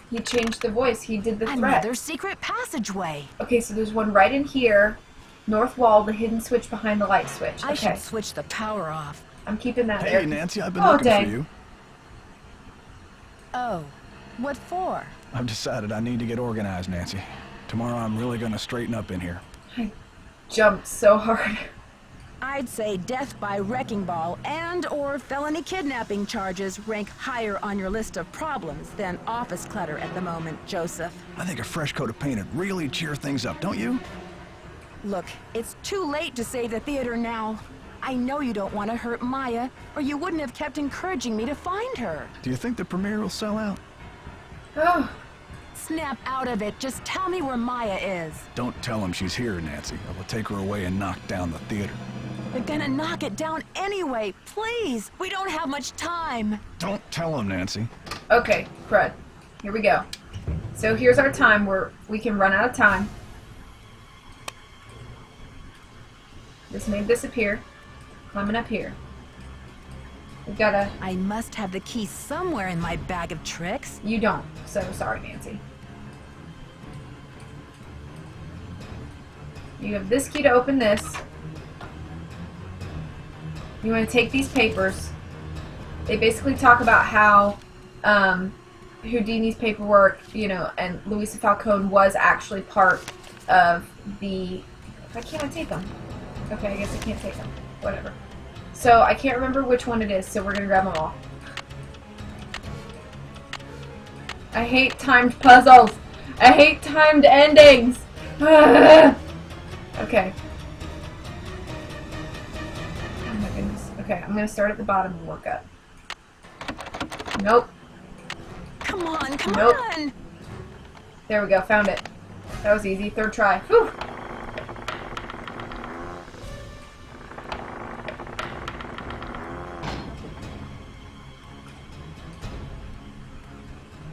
He changed the voice. He did the threat. Another secret passageway. Okay, so there's one right in here. North wall, the hidden switch behind the light switch. I Okay. should switch the power off. I'm keeping that Hey, there. Nancy, I've been Oh, looking dang. for you. Oh, what for? I've decided I need to get organized, Nancy. Tomorrow I'm really going to straighten up in here. I jumped so hard. I'd say death by wrecking ball and or felony kidnapping charges rank higher on your list of problems than office clutter at the moment, Joseph. I think a fresh coat of paint would really cheer things up, don't you? Look, it's too late to save the theater now. I know you don't want to hurt Maya, or you wouldn't have kept encouraging me to find her. Do you think the premiere will sell out? Oh. Snap out of it. Just tell me where Maya is. Don't tell him she's here, Nancy. I will take her away and knock down the theater. They're gonna knock it down anyway. Please, we don't have much time. Don't tell him, Nancy. Okay, crud. Here we go. So here's our time where we can run out of time. This may disappear. Climbing up here. We gotta... I must have the key somewhere in my bag of tricks. You don't. So sorry, Nancy. You have this key to open this. You want to take these papers. They basically talk about how Houdini's paperwork, you know, and Luisa Falcone was actually part of the... Why can't I take them? Okay, I guess I can't take them. Whatever. So I can't remember which one it is, so we're going to grab them all. I hate timed puzzles. I hate timed endings. Okay. Oh my goodness. Okay, I'm going to start at the bottom and work up. Nope. Come on, come Nope. on. There we go, found it. That was easy. Third try. Whew.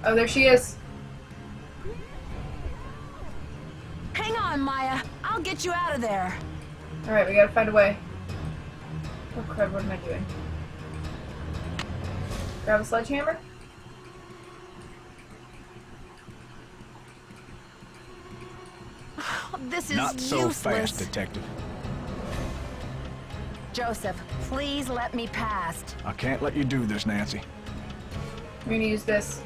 Oh, there she is. Hang on, Maya. I'll get you out of there. Alright, we gotta find a way. Oh crud, what am I doing? Grab a sledgehammer? This is Not so useless. fast, Detective. Joseph, please let me past. I can't let you do this, Nancy. I'm gonna use this.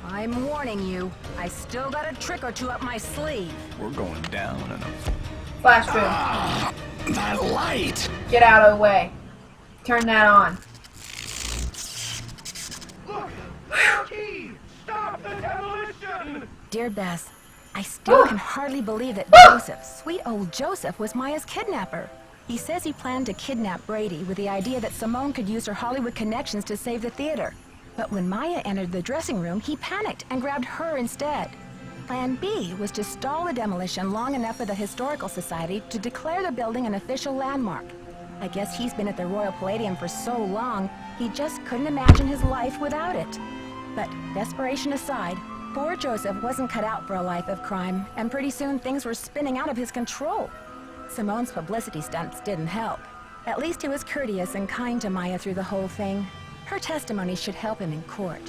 I'm warning you. I still got a trick or two up my sleeve. We're going down in a... Flash room. That light! Get out of the way. Turn that on. Look! Key! Stop the demolition! Dear Bess, I still can hardly believe that Joseph, sweet old Joseph, was Maya's kidnapper. He says he planned to kidnap Brady with the idea that Simone could use her Hollywood connections to save the theater. But when Maya entered the dressing room, he panicked and grabbed her instead. Plan B was to stall the demolition long enough for the Historical Society to declare the building an official landmark. I guess he's been at the Royal Palladium for so long, he just couldn't imagine his life without it. But desperation aside, poor Joseph wasn't cut out for a life of crime, and pretty soon things were spinning out of his control. Simone's publicity stunts didn't help. At least he was courteous and kind to Maya through the whole thing. Her testimony should help him in court.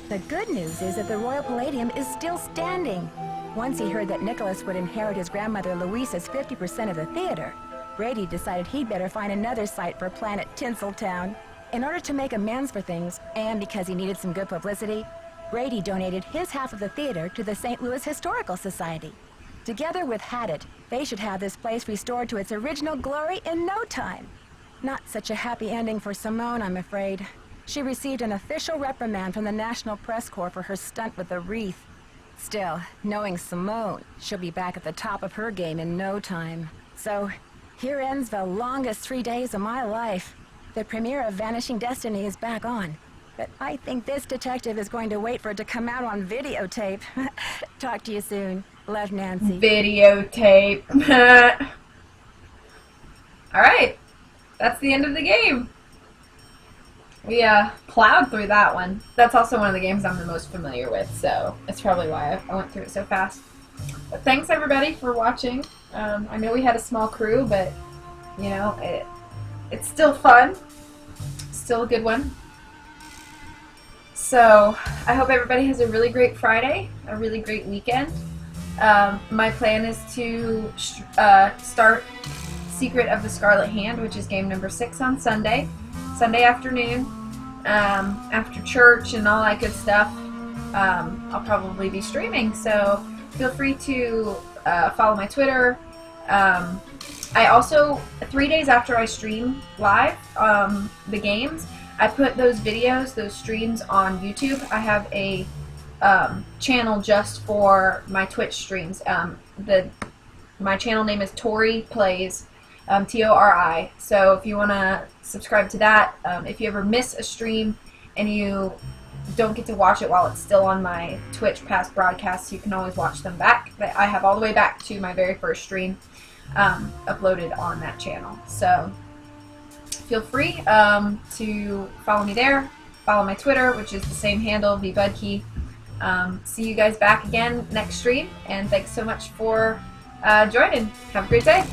The good news is that the Royal Palladium is still standing. Once he heard that Nicholas would inherit his grandmother Louisa's 50% of the theater, Brady decided he'd better find another site for Planet Tinseltown. In order to make amends for things, and because he needed some good publicity, Brady donated his half of the theater to the St. Louis Historical Society. Together with Haddett, they should have this place restored to its original glory in no time. Not such a happy ending for Simone, I'm afraid. She received an official reprimand from the National Press Corps for her stunt with the wreath. Still, knowing Simone, she'll be back at the top of her game in no time. So, here ends the longest 3 days of my life. The premiere of Vanishing Destiny is back on. But I think this detective is going to wait for it to come out on videotape. Talk to you soon. Love, Nancy. Videotape. Alright. That's the end of the game. We plowed through that one. That's also one of the games I'm the most familiar with, so that's probably why I went through it so fast. But thanks everybody for watching. I know we had a small crew, but you know, it's still fun. Still a good one. So I hope everybody has a really great Friday, a really great weekend. My plan is to start Secret of the Scarlet Hand, which is game number 6 on Sunday afternoon, after church and all that good stuff. I'll probably be streaming, so feel free to follow my Twitter. I also, 3 days after I stream live the games, I put those videos, those streams on YouTube. I have a channel just for my Twitch streams. My channel name is Tori Plays, Tori. So if you want to subscribe to that, if you ever miss a stream and you don't get to watch it while it's still on my Twitch past broadcasts, you can always watch them back. But I have all the way back to my very first stream uploaded on that channel. So feel free to follow me there. Follow my Twitter, which is the same handle, VBudkey. See you guys back again next stream, and thanks so much for joining. Have a great day.